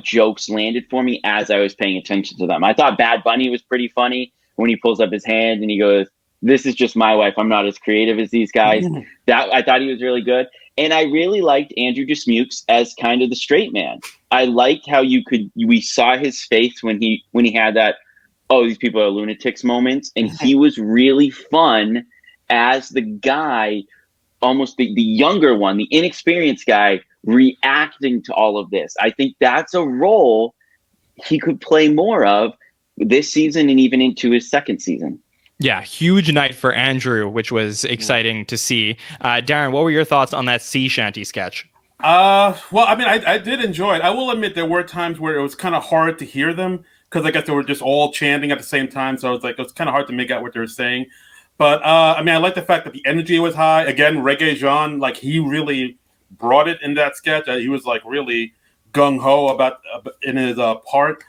jokes landed for me as I was paying attention to them. I thought Bad Bunny was pretty funny when he pulls up his hand and he goes, "This is just my wife. I'm not as creative as these guys." That I thought he was really good. And I really liked Andrew Dismukes as kind of the straight man. I liked how we saw his face when he had that, oh, these people are lunatics moments. And he was really fun as the guy, almost the younger one, the inexperienced guy reacting to all of this. I think that's a role he could play more of this season and even into his second season. Yeah, huge night for Andrew, which was exciting to see. Darren, what were your thoughts on that sea shanty sketch? Well, I mean, I did enjoy it. I will admit there were times where it was kind of hard to hear them because I guess they were just all chanting at the same time. So it was kind of hard to make out what they were saying. But I mean, I like the fact that the energy was high. Again, Regé-Jean, like he really brought it in that sketch. He was like really gung ho about in his part.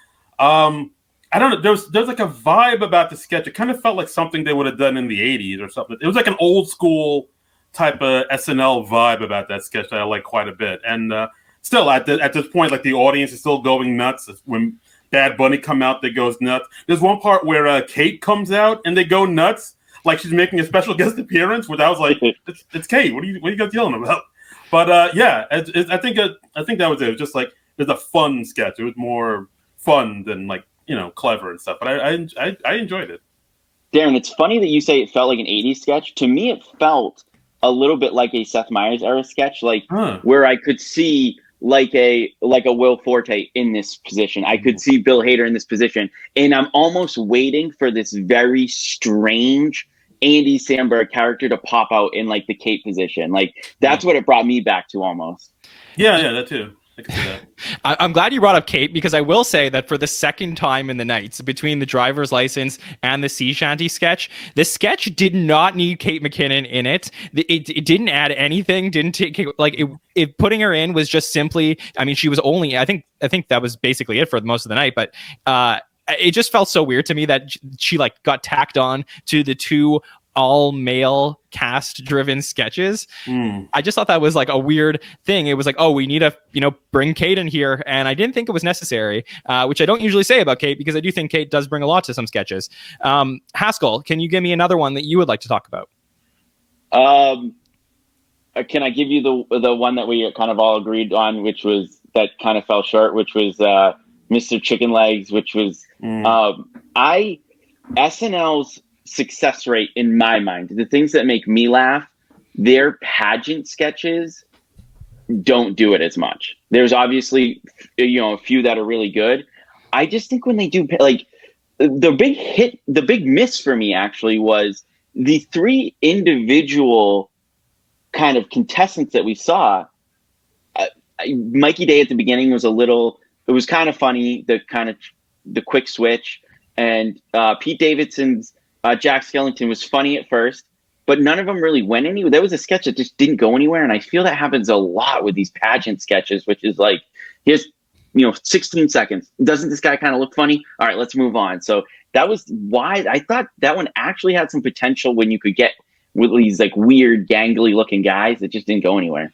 I don't know. There's like a vibe about the sketch. It kind of felt like something they would have done in the 80s or something. It was like an old school type of SNL vibe about that sketch that I like quite a bit. And still, at this point, like the audience is still going nuts. When Bad Bunny come out, they goes nuts. There's one part where Kate comes out and they go nuts, like she's making a special guest appearance. Where I was like, "It's Kate. What are you guys yelling about?" But yeah, I think that was it. It was just like it's a fun sketch. It was more fun than like, clever and stuff, but I enjoyed it. Darren, it's funny that you say it felt like an 80s sketch. To me, it felt a little bit like a Seth Meyers era sketch, like where I could see like a Will Forte in this position. I could see Bill Hader in this position, and I'm almost waiting for this very strange Andy Samberg character to pop out in like the Kate position. Like that's what it brought me back to almost. Yeah, that too. I can see that. I'm glad you brought up Kate because I will say that for the second time in the night, so between the driver's license and the sea shanty sketch, the sketch did not need Kate McKinnon in it. It didn't add anything. Didn't take like it. Putting her in was just simply. I mean, she was only. I think that was basically it for most of the night. But it just felt so weird to me that she like got tacked on to the two all male cast driven sketches. I just thought that was like a weird thing. It was like, oh, we need to, bring Kate in here. And I didn't think it was necessary, which I don't usually say about Kate because I do think Kate does bring a lot to some sketches. Haskell, can you give me another one that you would like to talk about? Can I give you the one that we kind of all agreed on, which was that kind of fell short, which was Mr. Chicken Legs, which was SNL's success rate in my mind, the things that make me laugh, their pageant sketches don't do it as much. There's obviously a few that are really good. I just think when they do, like, the big miss for me actually was the three individual kind of contestants that we saw. Mikey Day at the beginning was it was kind of funny, the quick switch, and Pete Davidson's Jack Skellington was funny at first, but none of them really went anywhere. There was a sketch that just didn't go anywhere, and I feel that happens a lot with these pageant sketches, which is like, here's 16 seconds. Doesn't this guy kind of look funny? All right, let's move on. So that was why I thought that one actually had some potential when you could get with these like weird, gangly looking guys. It just didn't go anywhere.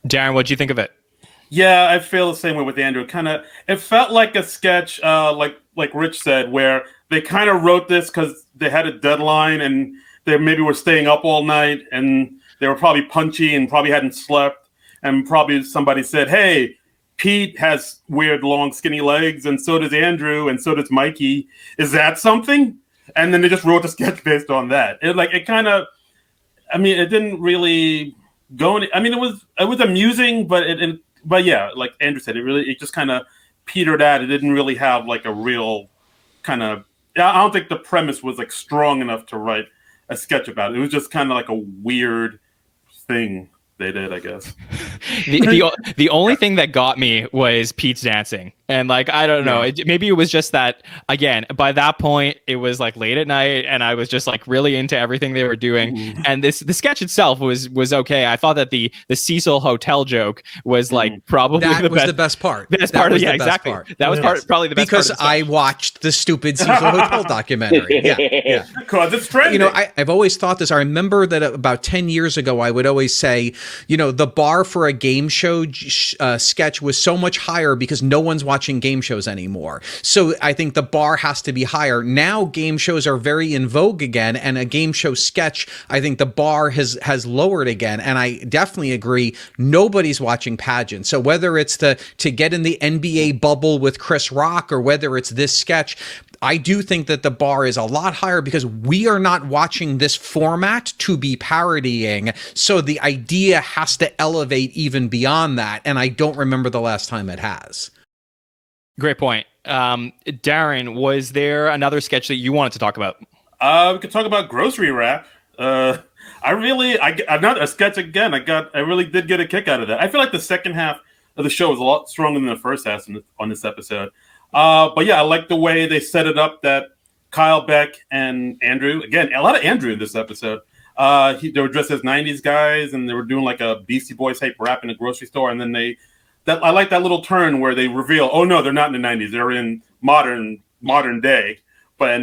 Darren, what'd you think of it? Yeah, I feel the same way with Andrew. It felt like a sketch, like Rich said, where they kind of wrote this because they had a deadline and they maybe were staying up all night and they were probably punchy and probably hadn't slept. And probably somebody said, "Hey, Pete has weird, long, skinny legs, and so does Andrew, and so does Mikey. Is that something?" And then they just wrote the sketch based on that. It didn't really going. I mean, it was amusing, but yeah, like Andrew said, it just kind of petered out. It didn't really have like a real kind of. I don't think the premise was like strong enough to write a sketch about it. It was just kind of like a weird thing they did, I guess. The only thing that got me was Pete's dancing. And like, I don't know, maybe it was just that, again, by that point, it was like late at night and I was just like really into everything they were doing. And the sketch itself was okay. I thought that the Cecil Hotel joke was like probably the best part. Best part of, yeah, exactly. That was probably the best because part. I watched the stupid Cecil Hotel documentary. Yeah. Because it's trending. You know, I've always thought this. I remember that about 10 years ago, I would always say, you know, the bar for a game show sketch was so much higher because no one's watching game shows anymore. So I think the bar has to be higher. Now game shows are very in vogue again, and a game show sketch, I think the bar has lowered again. And I definitely agree, nobody's watching pageants. So whether it's to get in the NBA bubble with Chris Rock or whether it's this sketch, I do think that the bar is a lot higher because we are not watching this format to be parodying. So the idea has to elevate even beyond that. And I don't remember the last time it has. Great point. Darren, was there another sketch that you wanted to talk about? We could talk about grocery wrap. I not a sketch again. I really did get a kick out of that. I feel like the second half of the show was a lot stronger than the first half on this episode. But yeah, I like the way they set it up that Kyle, Beck, and Andrew, again, a lot of Andrew in this episode. They were dressed as 90s guys and they were doing like a Beastie Boys type rap in a grocery store. And then I like that little turn where they reveal, oh no, they're not in the 90s. They're in modern day. But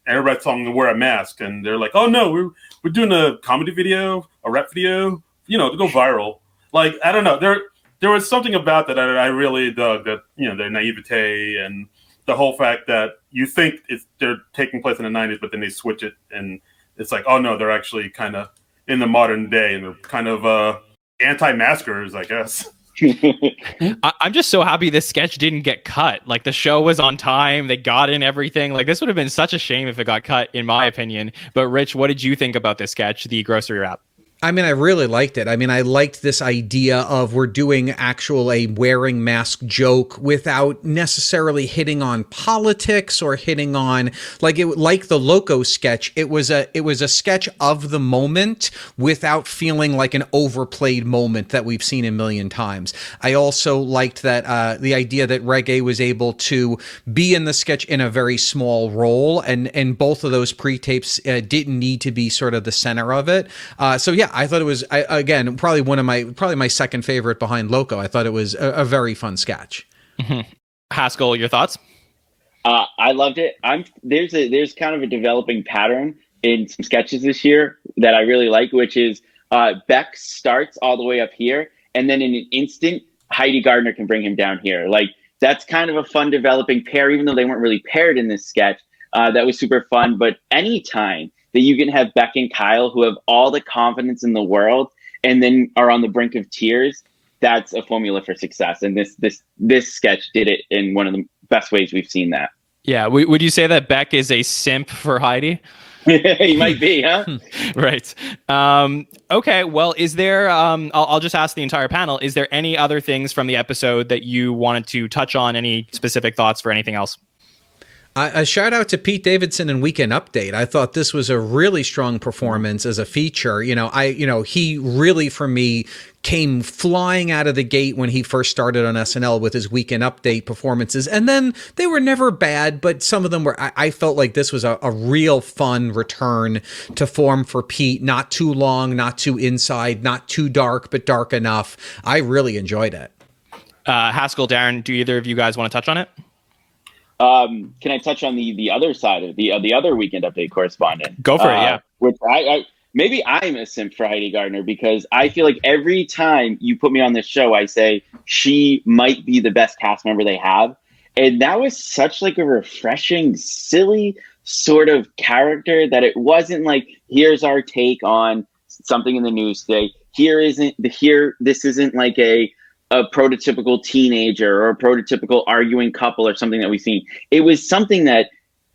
everybody's telling them to wear a mask. And they're like, oh no, we're doing a comedy video, a rap video, you know, to go viral. Like, I don't know. There was something about that I really dug, that, you know, their naivete and the whole fact that you think they're taking place in the 90s, but then they switch it and it's like, oh no, they're actually kind of in the modern day and they're kind of anti-maskers, I guess. I'm just so happy this sketch didn't get cut. Like, the show was on time. They got in everything. Like, this would have been such a shame if it got cut, in my opinion. But Rich, what did you think about this sketch, the grocery wrap? I mean, I really liked it. I mean, I liked this idea of we're doing a wearing mask joke without necessarily hitting on politics or hitting on like the Loco sketch. It was a sketch of the moment without feeling like an overplayed moment that we've seen a million times. I also liked that the idea that Regé was able to be in the sketch in a very small role, and both of those pre-tapes didn't need to be sort of the center of it. So yeah. I thought it was, again, probably my second favorite behind Loco. I thought it was a very fun sketch. Mm-hmm. Haskell, your thoughts? I loved it. There's kind of a developing pattern in some sketches this year that I really like, which is Beck starts all the way up here, and then in an instant, Heidi Gardner can bring him down here. Like, that's kind of a fun developing pair, even though they weren't really paired in this sketch. That was super fun. But anytime that you can have Beck and Kyle, who have all the confidence in the world and then are on the brink of tears, that's a formula for success. And this sketch did it in one of the best ways we've seen that. Yeah. Would you say that Beck is a simp for Heidi? He might be, huh? Right. Okay. Well, is there, I'll just ask the entire panel, is there any other things from the episode that you wanted to touch on? Any specific thoughts for anything else? A shout out to Pete Davidson and Weekend Update. I thought this was a really strong performance as a feature. He really, for me, came flying out of the gate when he first started on SNL with his Weekend Update performances. And then they were never bad, but some of them were, I felt like this was a real fun return to form for Pete. Not too long, not too inside, not too dark, but dark enough. I really enjoyed it. Haskell, Darren, do either of you guys want to touch on it? Can I touch on the other side of the other Weekend Update correspondent? Go for it, yeah. Which maybe I'm a simp for Heidi Gardner, because I feel like every time you put me on this show, I say she might be the best cast member they have. And that was such like a refreshing, silly sort of character that it wasn't like, here's our take on something in the news today. This isn't like a prototypical teenager or a prototypical arguing couple or something that we've seen. It was something that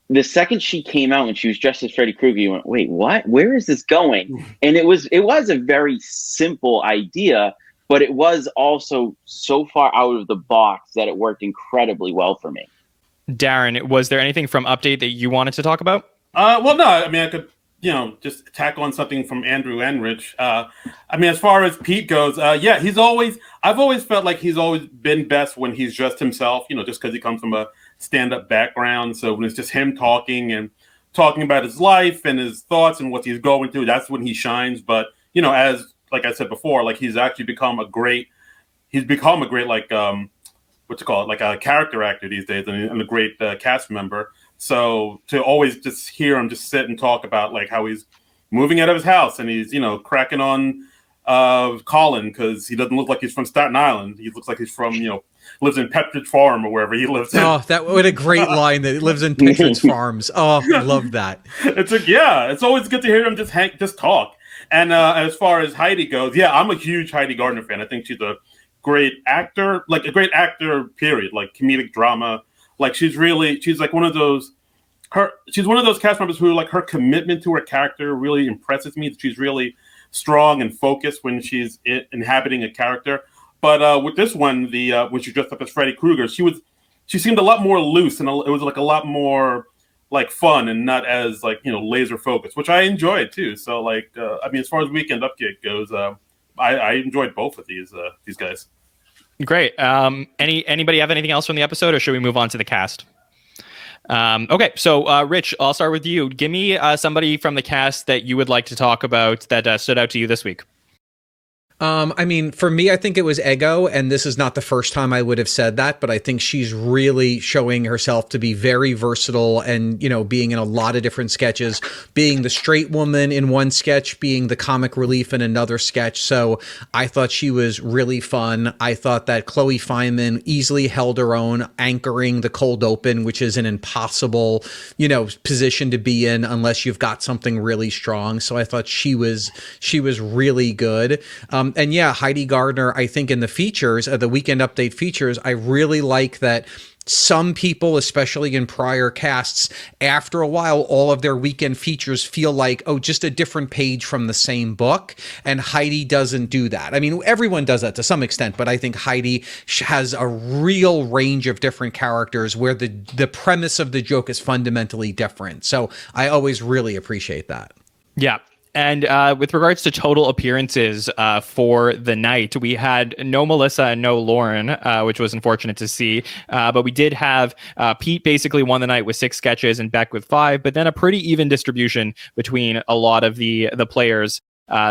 the second she came out and she was dressed as Freddy Krueger, you went, wait, what? Where is this going? And it was a very simple idea, but it was also so far out of the box that it worked incredibly well for me. Darren, was there anything from Update that you wanted to talk about? Well, no, I mean, I could, just tack on something from Andrew and Rich. I mean, as far as Pete goes, yeah, I've always felt like he's always been best when he's just himself, just because he comes from a stand-up background. So when it's just him talking about his life and his thoughts and what he's going through, that's when he shines. But, as like I said before, like he's actually become a great like, like a character actor these days and a great cast member. So to always just hear him just sit and talk about like how he's moving out of his house and he's, cracking on Colin because he doesn't look like he's from Staten Island. He looks like he's from, lives in Pepperidge Farm or wherever he lives. Oh, that what a great line that he lives in Pepperidge Farms. Oh, I love that. It's always good to hear him just talk. And as far as Heidi goes, yeah, I'm a huge Heidi Gardner fan. I think she's a great actor, period, like comedic drama. Like she's like one of those cast members who, like, her commitment to her character really impresses me. She's really strong and focused when she's inhabiting a character. But with this one, when she dressed up as Freddy Krueger, she seemed a lot more loose and it was like a lot more like fun and not as like, laser focused, which I enjoyed too. So like, I mean, as far as Weekend Update goes, I enjoyed both of these guys. Great. Anybody have anything else from the episode, or should we move on to the cast? Okay, so Rich, I'll start with you. Give me somebody from the cast that you would like to talk about that stood out to you this week. I mean, for me, I think it was Ego, and this is not the first time I would have said that, but I think she's really showing herself to be very versatile and, being in a lot of different sketches, being the straight woman in one sketch, being the comic relief in another sketch. So I thought she was really fun. I thought that Chloe Fineman easily held her own, anchoring the cold open, which is an impossible, position to be in unless you've got something really strong. So I thought she was really good. And yeah, Heidi Gardner, I think in the features, the Weekend Update features, I really like that some people, especially in prior casts, after a while, all of their weekend features feel like, just a different page from the same book. And Heidi doesn't do that. I mean, everyone does that to some extent, but I think Heidi has a real range of different characters where the premise of the joke is fundamentally different. So I always really appreciate that. Yeah. And with regards to total appearances for the night, we had no Melissa and no Lauren, which was unfortunate to see. But we did have Pete basically won the night with 6 sketches and Beck with 5, but then a pretty even distribution between a lot of the players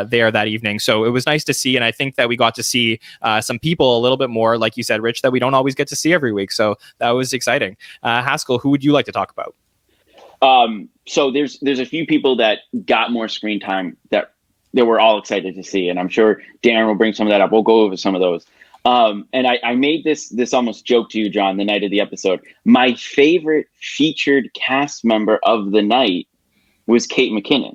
there that evening. So it was nice to see. And I think that we got to see some people a little bit more, like you said, Rich, that we don't always get to see every week. So that was exciting. Haskell, who would you like to talk about? So there's a few people that got more screen time that we're all excited to see, and I'm sure Darren will bring some of that up. We'll go over some of those. And I made this almost joke to you, John, the night of the episode. My favorite featured cast member of the night was Kate Mckinnon.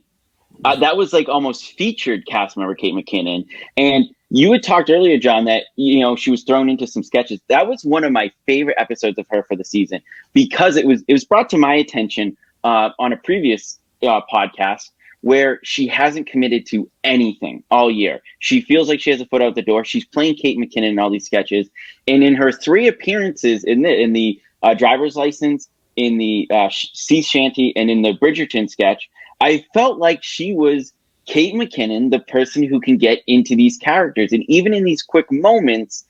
That was like almost featured cast member Kate Mckinnon. And you had talked earlier, John, that she was thrown into some sketches. That was one of my favorite episodes of her for the season because it was brought to my attention on a previous podcast where she hasn't committed to anything all year. She feels like she has a foot out the door. She's playing Kate McKinnon in all these sketches. And in her 3 appearances in the driver's license, in the Sea Shanty, and in the Bridgerton sketch, I felt like she was Kate McKinnon, the person who can get into these characters. And even in these quick moments,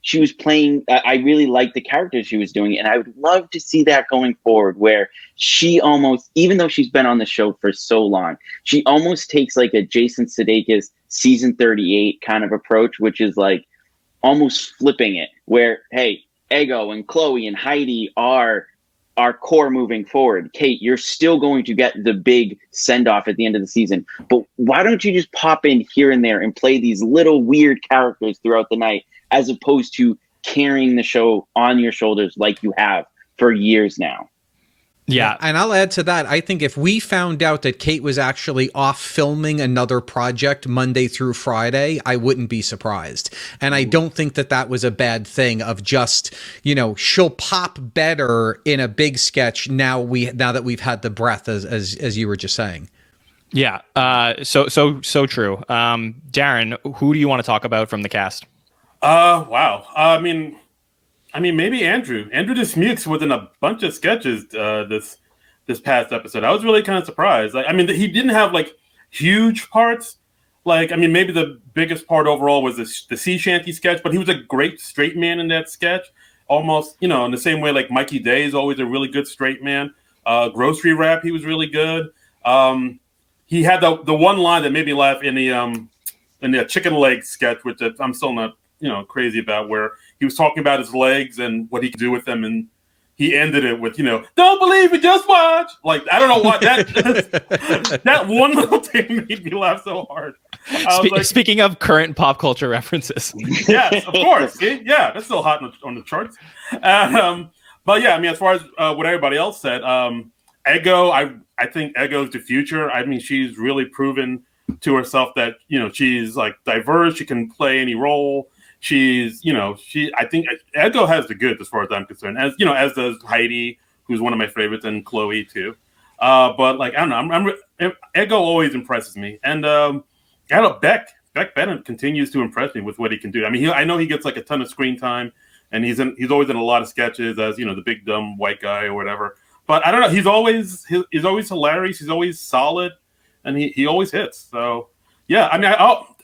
she was playing, I really liked the characters she was doing. And I would love to see that going forward, where she almost, even though she's been on the show for so long, she almost takes like a Jason Sudeikis season 38 kind of approach, which is like almost flipping it, where, hey, Ego and Chloe and Heidi are our core moving forward. Kate, you're still going to get the big send-off at the end of the season, but why don't you just pop in here and there and play these little weird characters throughout the night, as opposed to carrying the show on your shoulders like you have for years now? Yeah. And I'll add to that. I think if we found out that Kate was actually off filming another project Monday through Friday, I wouldn't be surprised. And I don't think that that was a bad thing of just, she'll pop better in a big sketch now that we've had the breath, as you were just saying. Yeah. So true. Darren, who do you want to talk about from the cast? Wow. I mean, maybe Andrew Dismukes was in a bunch of sketches this past episode. I was really kind of surprised. He didn't have like huge parts. Maybe the biggest part overall was the Sea Shanty sketch, but he was a great straight man in that sketch. Almost, in the same way like Mikey Day is always a really good straight man. Grocery Rap, he was really good. He had the one line that made me laugh in the chicken leg sketch, which I'm still not crazy about, where he was talking about his legs and what he could do with them, and he ended it with, don't believe it, just watch. Like, I don't know what that one little thing made me laugh so hard. Speaking of current pop culture references. Yes, of course. Yeah, that's still hot on the charts. But yeah, as far as what everybody else said, Ego, I think Ego's the future. She's really proven to herself that, she's like diverse. She can play any role. She's, I think Ego has the goods as far as I'm concerned, as does Heidi, who's one of my favorites, and Chloe too. But like, I don't know, Ego always impresses me. And I don't know, Beck Bennett continues to impress me with what he can do. I know he gets like a ton of screen time, and he's always in a lot of sketches as, the big dumb white guy or whatever. But I don't know, he's always hilarious. He's always solid, and he always hits. So yeah,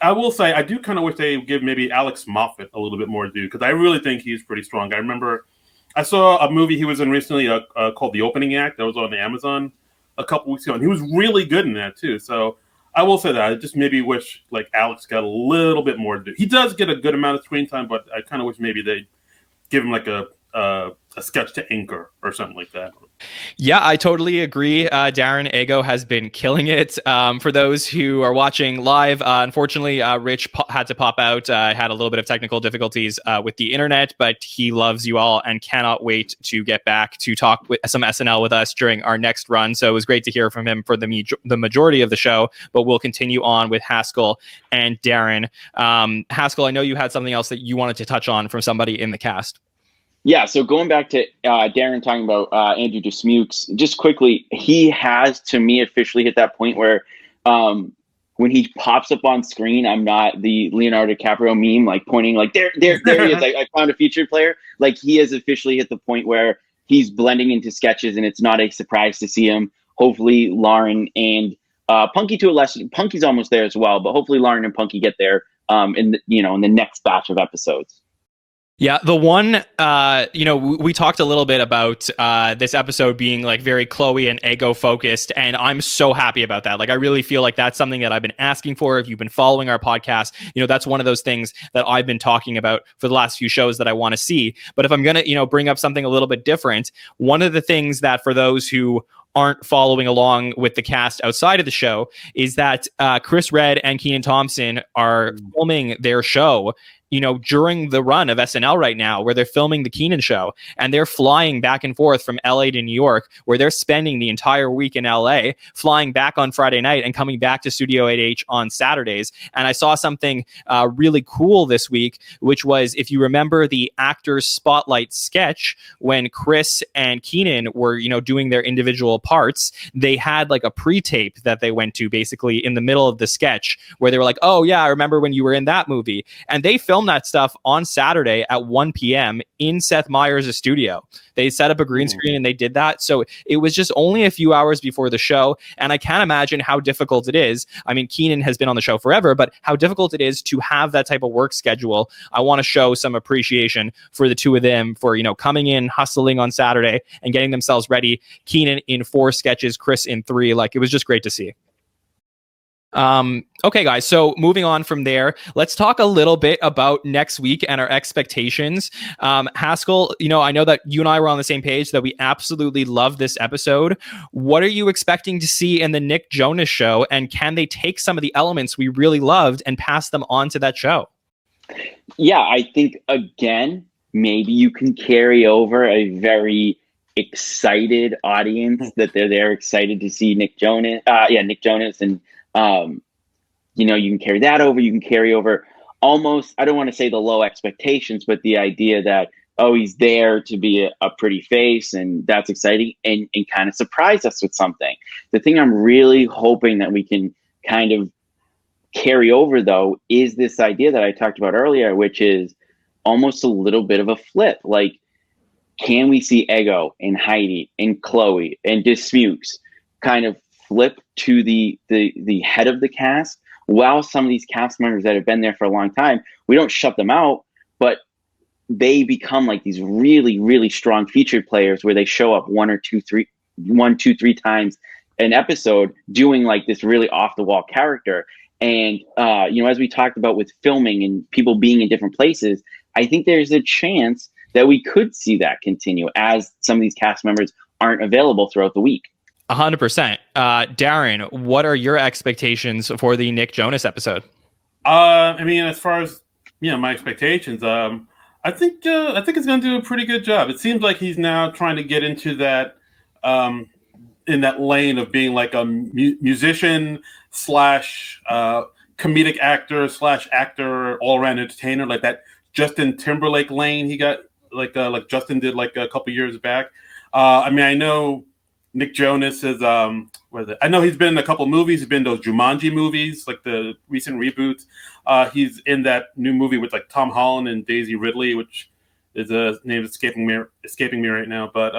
I will say I do kind of wish they would give maybe Alex Moffat a little bit more due, because I really think he's pretty strong. I remember I saw a movie he was in recently called The Opening Act that was on Amazon a couple weeks ago, and he was really good in that too. So I will say that I just maybe wish like Alex got a little bit more to do. He does get a good amount of screen time, but I kind of wish maybe they give him like a sketch to anchor or something like that. Yeah, I totally agree. Darren, Ego has been killing it. For those who are watching live, unfortunately, Rich had to pop out. Had a little bit of technical difficulties with the internet, but he loves you all and cannot wait to get back to talk with some SNL with us during our next run. So it was great to hear from him for the majority of the show, but we'll continue on with Haskell and Darren. Haskell, I know you had something else that you wanted to touch on from somebody in the cast. Yeah, so going back to Darren talking about Andrew Dismukes, just quickly, he has, to me, officially hit that point where when he pops up on screen, I'm not the Leonardo DiCaprio meme, like pointing like, there he is, I found a featured player. Like, he has officially hit the point where he's blending into sketches, and it's not a surprise to see him. Hopefully, Lauren and Punky to a lesser, Punky's almost there as well, but hopefully Lauren and Punky get there in the next batch of episodes. Yeah, the one, we talked a little bit about this episode being like very Chloe and Ego focused, and I'm so happy about that. Like, I really feel like that's something that I've been asking for. If you've been following our podcast, that's one of those things that I've been talking about for the last few shows that I want to see. But if I'm going to, bring up something a little bit different, one of the things that for those who aren't following along with the cast outside of the show is that Chris Redd and Kenan Thompson are filming their show during the run of SNL right now, where they're filming the Kenan show, and they're flying back and forth from LA to New York, where they're spending the entire week in LA, flying back on Friday night and coming back to Studio 8H on Saturdays. And I saw something really cool this week, which was, if you remember the Actors Spotlight sketch, when Chris and Kenan were, doing their individual parts, they had like a pre-tape that they went to basically in the middle of the sketch, where they were like, oh yeah, I remember when you were in that movie. And they filmed that stuff on Saturday at 1 p.m. in Seth Meyers' studio. They set up a green screen and they did that. So it was just only a few hours before the show. And I can't imagine how difficult it is. I mean, Kenan has been on the show forever, but how difficult it is to have that type of work schedule. I want to show some appreciation for the two of them for, coming in, hustling on Saturday and getting themselves ready. Kenan in 4 sketches, Chris in 3. Like, it was just great to see. Okay, guys, so moving on from there, let's talk a little bit about next week and our expectations. Haskell, I know that you and I were on the same page that we absolutely love this episode. What are you expecting to see in the Nick Jonas show, and can they take some of the elements we really loved and pass them on to that show? Yeah, I think, again, maybe you can carry over a very excited audience that they're there excited to see Nick Jonas. Nick Jonas. And, you can carry that over. You can carry over almost, I don't want to say the low expectations, but the idea that, oh, he's there to be a pretty face, and that's exciting, and kind of surprise us with something. The thing I'm really hoping that we can kind of carry over, though, is this idea that I talked about earlier, which is almost a little bit of a flip. Like, can we see Ego and Heidi and Chloe and Dismukes kind of flip to the head of the cast, while some of these cast members that have been there for a long time, we don't shut them out, but they become like these really, really strong featured players where they show up one, two, three times an episode doing like this really off the wall character. And, as we talked about with filming and people being in different places, I think there's a chance that we could see that continue as some of these cast members aren't available throughout the week. 100%. Darren, what are your expectations for the Nick Jonas episode? As far as, my expectations, I think it's going to do a pretty good job. It seems like he's now trying to get into that, in that lane of being like a musician / comedic actor / actor, all around entertainer, like that Justin Timberlake lane he got, like Justin did like a couple years back. I know Nick Jonas is I know he's been in a couple movies. He's been in those Jumanji movies, like the recent reboots. He's in that new movie with like Tom Holland and Daisy Ridley, which is a name escaping me right now. But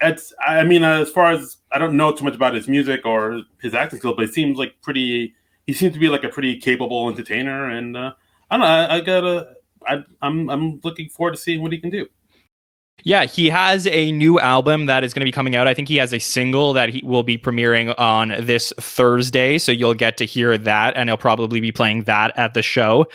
as far as, I don't know too much about his music or his acting skills, but he seems to be like a pretty capable entertainer. And I don't know. I'm looking forward to seeing what he can do. Yeah, he has a new album that is going to be coming out. I think he has a single that he will be premiering on this Thursday, so you'll get to hear that, and he'll probably be playing that at the show.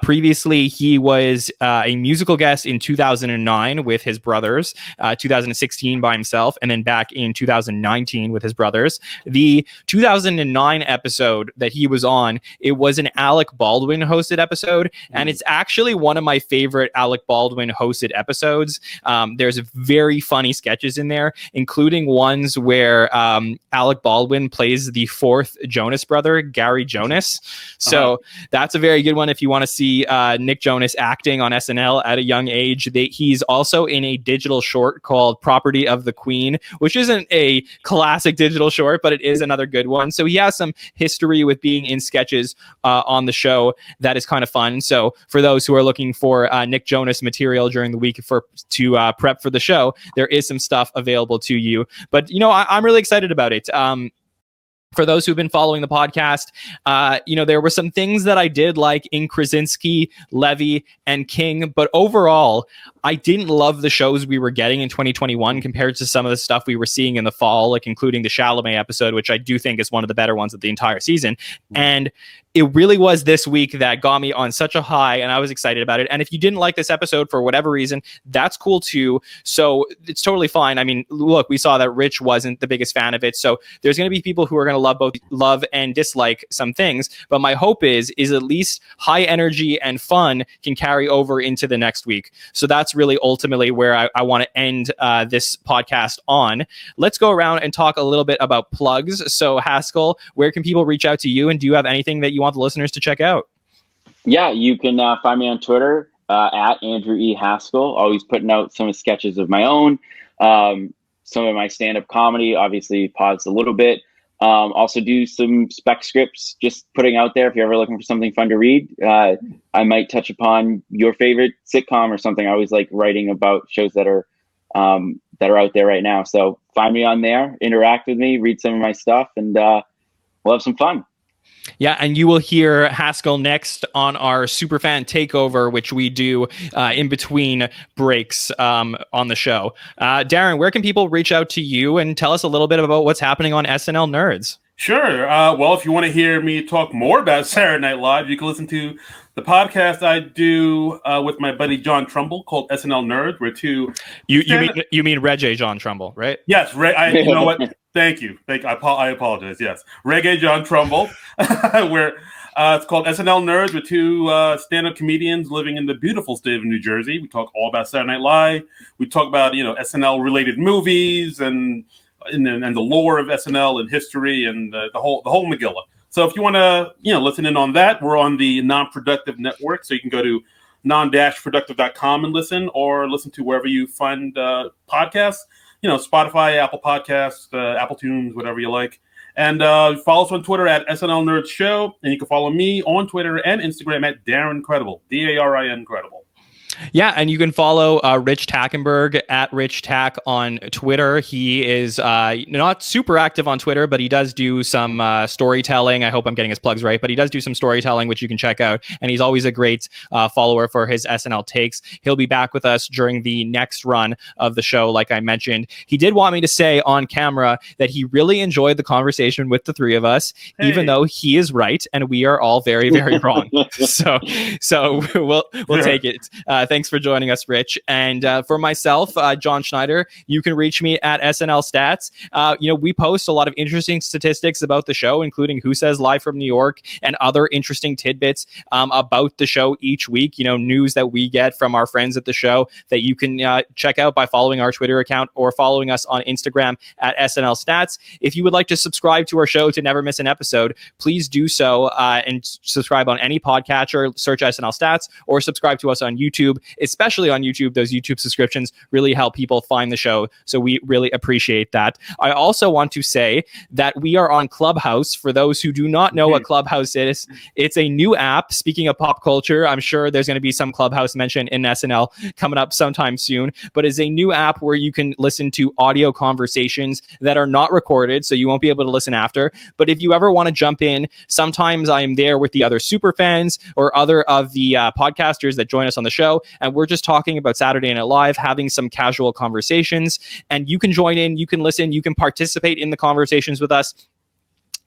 Previously, he was a musical guest in 2009 with his brothers, 2016 by himself, and then back in 2019 with his brothers. The 2009 episode that he was on, it was an Alec Baldwin hosted episode, and it's actually one of my favorite Alec Baldwin hosted episodes. There's very funny sketches in there, including ones where Alec Baldwin plays the fourth Jonas brother, Gary Jonas. So that's a very good one if you want to see Nick Jonas acting on SNL at a young age. He's also in a digital short called Property of the Queen, which isn't a classic digital short, but it is another good one. So he has some history with being in sketches on the show that is kind of fun. So for those who are looking for Nick Jonas material during the week to prep for the show, there is some stuff available to you. But I'm really excited about it. For those who've been following the podcast, there were some things that I did like in Krasinski, Levy, and King, but overall, I didn't love the shows we were getting in 2021 compared to some of the stuff we were seeing in the fall, like including the Chalamet episode, which I do think is one of the better ones of the entire season. And it really was this week that got me on such a high, and I was excited about it. And if you didn't like this episode for whatever reason, that's cool too. So it's totally fine. I mean, look, we saw that Rich wasn't the biggest fan of it. So there's going to be people who are going to love and dislike some things. But my hope is at least high energy and fun can carry over into the next week. So that's really ultimately where I want to end this podcast on. Let's go around and talk a little bit about plugs. So Haskell, where can people reach out to you? And do you have anything that you want the listeners to check out? Yeah, you can find me on Twitter at Andrew E. Haskell, always putting out some sketches of my own. Some of my stand-up comedy, obviously paused a little bit. Also do some spec scripts, just putting out there if you're ever looking for something fun to read. I might touch upon your favorite sitcom or something. I always like writing about shows that are out there right now. So find me on there, interact with me, read some of my stuff, and we'll have some fun. Yeah, and you will hear Haskell next on our Superfan Takeover, which we do in between breaks on the show. Darren, where can people reach out to you and tell us a little bit about what's happening on SNL Nerds? Sure. Well, if you want to hear me talk more about Saturday Night Live, you can listen to the podcast I do with my buddy John Trumbull called SNL Nerds. We're two. You mean Regé-Jean Trumbull, right? Yes. You know what? Thank you. I apologize. Yes. Regé-Jean Trumbull. Where It's called SNL Nerds with two stand-up comedians living in the beautiful state of New Jersey. We talk all about Saturday Night Live. We talk about SNL-related movies and the lore of SNL and history and the whole Megillah. So if you want to listen in on that, we're on the Non-Productive Network. So you can go to non-productive.com and listen, or listen to wherever you find podcasts. Spotify, Apple Podcasts, Apple Tunes, whatever you like. And follow us on Twitter at SNL Nerds Show. And you can follow me on Twitter and Instagram at Darin Credible, Darin Credible. Yeah, and you can follow Rich Tackenberg at Rich Tack on Twitter. He is not super active on Twitter, but he does do some storytelling. I hope I'm getting his plugs right, but he does do some storytelling, which you can check out. And he's always a great follower for his SNL takes. He'll be back with us during the next run of the show, like I mentioned. He did want me to say on camera that he really enjoyed the conversation with the three of us, even though he is right and we are all very, very wrong. So we'll take it. Thanks for joining us, Rich. And for myself, John Schneider, you can reach me at SNL Stats. We post a lot of interesting statistics about the show, including Who Says Live from New York and other interesting tidbits about the show each week. News that we get from our friends at the show that you can check out by following our Twitter account or following us on Instagram at SNL Stats. If you would like to subscribe to our show to never miss an episode, please do so and subscribe on any podcatcher, search SNL Stats, or subscribe to us on YouTube. Especially on YouTube, those YouTube subscriptions really help people find the show. So we really appreciate that. I also want to say that we are on Clubhouse. For those who do not know what Clubhouse is, it's a new app. Speaking of pop culture, I'm sure there's going to be some Clubhouse mention in SNL coming up sometime soon, but it's a new app where you can listen to audio conversations that are not recorded, so you won't be able to listen after. But if you ever want to jump in, sometimes I'm there with the other superfans or other of the podcasters that join us on the show, and we're just talking about Saturday Night Live, having some casual conversations, and you can join in, you can listen, you can participate in the conversations with us.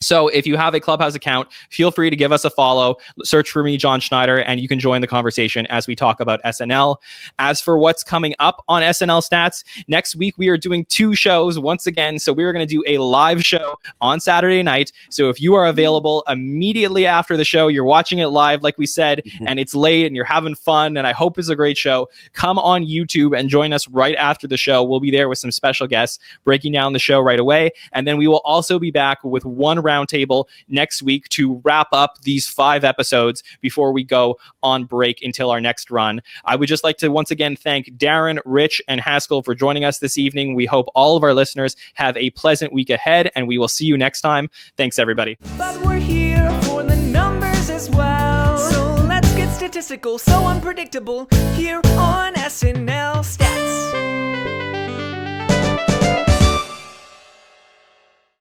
So if you have a Clubhouse account, feel free to give us a follow, search for me, John Schneider, and you can join the conversation as we talk about SNL. As for what's coming up on SNL Stats, next week we are doing 2 shows once again. So we are going to do a live show on Saturday night. So if you are available immediately after the show, you're watching it live, like we said, and it's late and you're having fun, and I hope it's a great show, come on YouTube and join us right after the show. We'll be there with some special guests breaking down the show right away. And then we will also be back with one roundtable next week to wrap up these 5 episodes before we go on break until our next run. I would just like to once again thank Darin, Rich, and Haskell for joining us this evening. We hope all of our listeners have a pleasant week ahead, and we will see you next time. Thanks, everybody. But we're here for the numbers as well. So let's get statistical, so unpredictable, here on SNL Stats.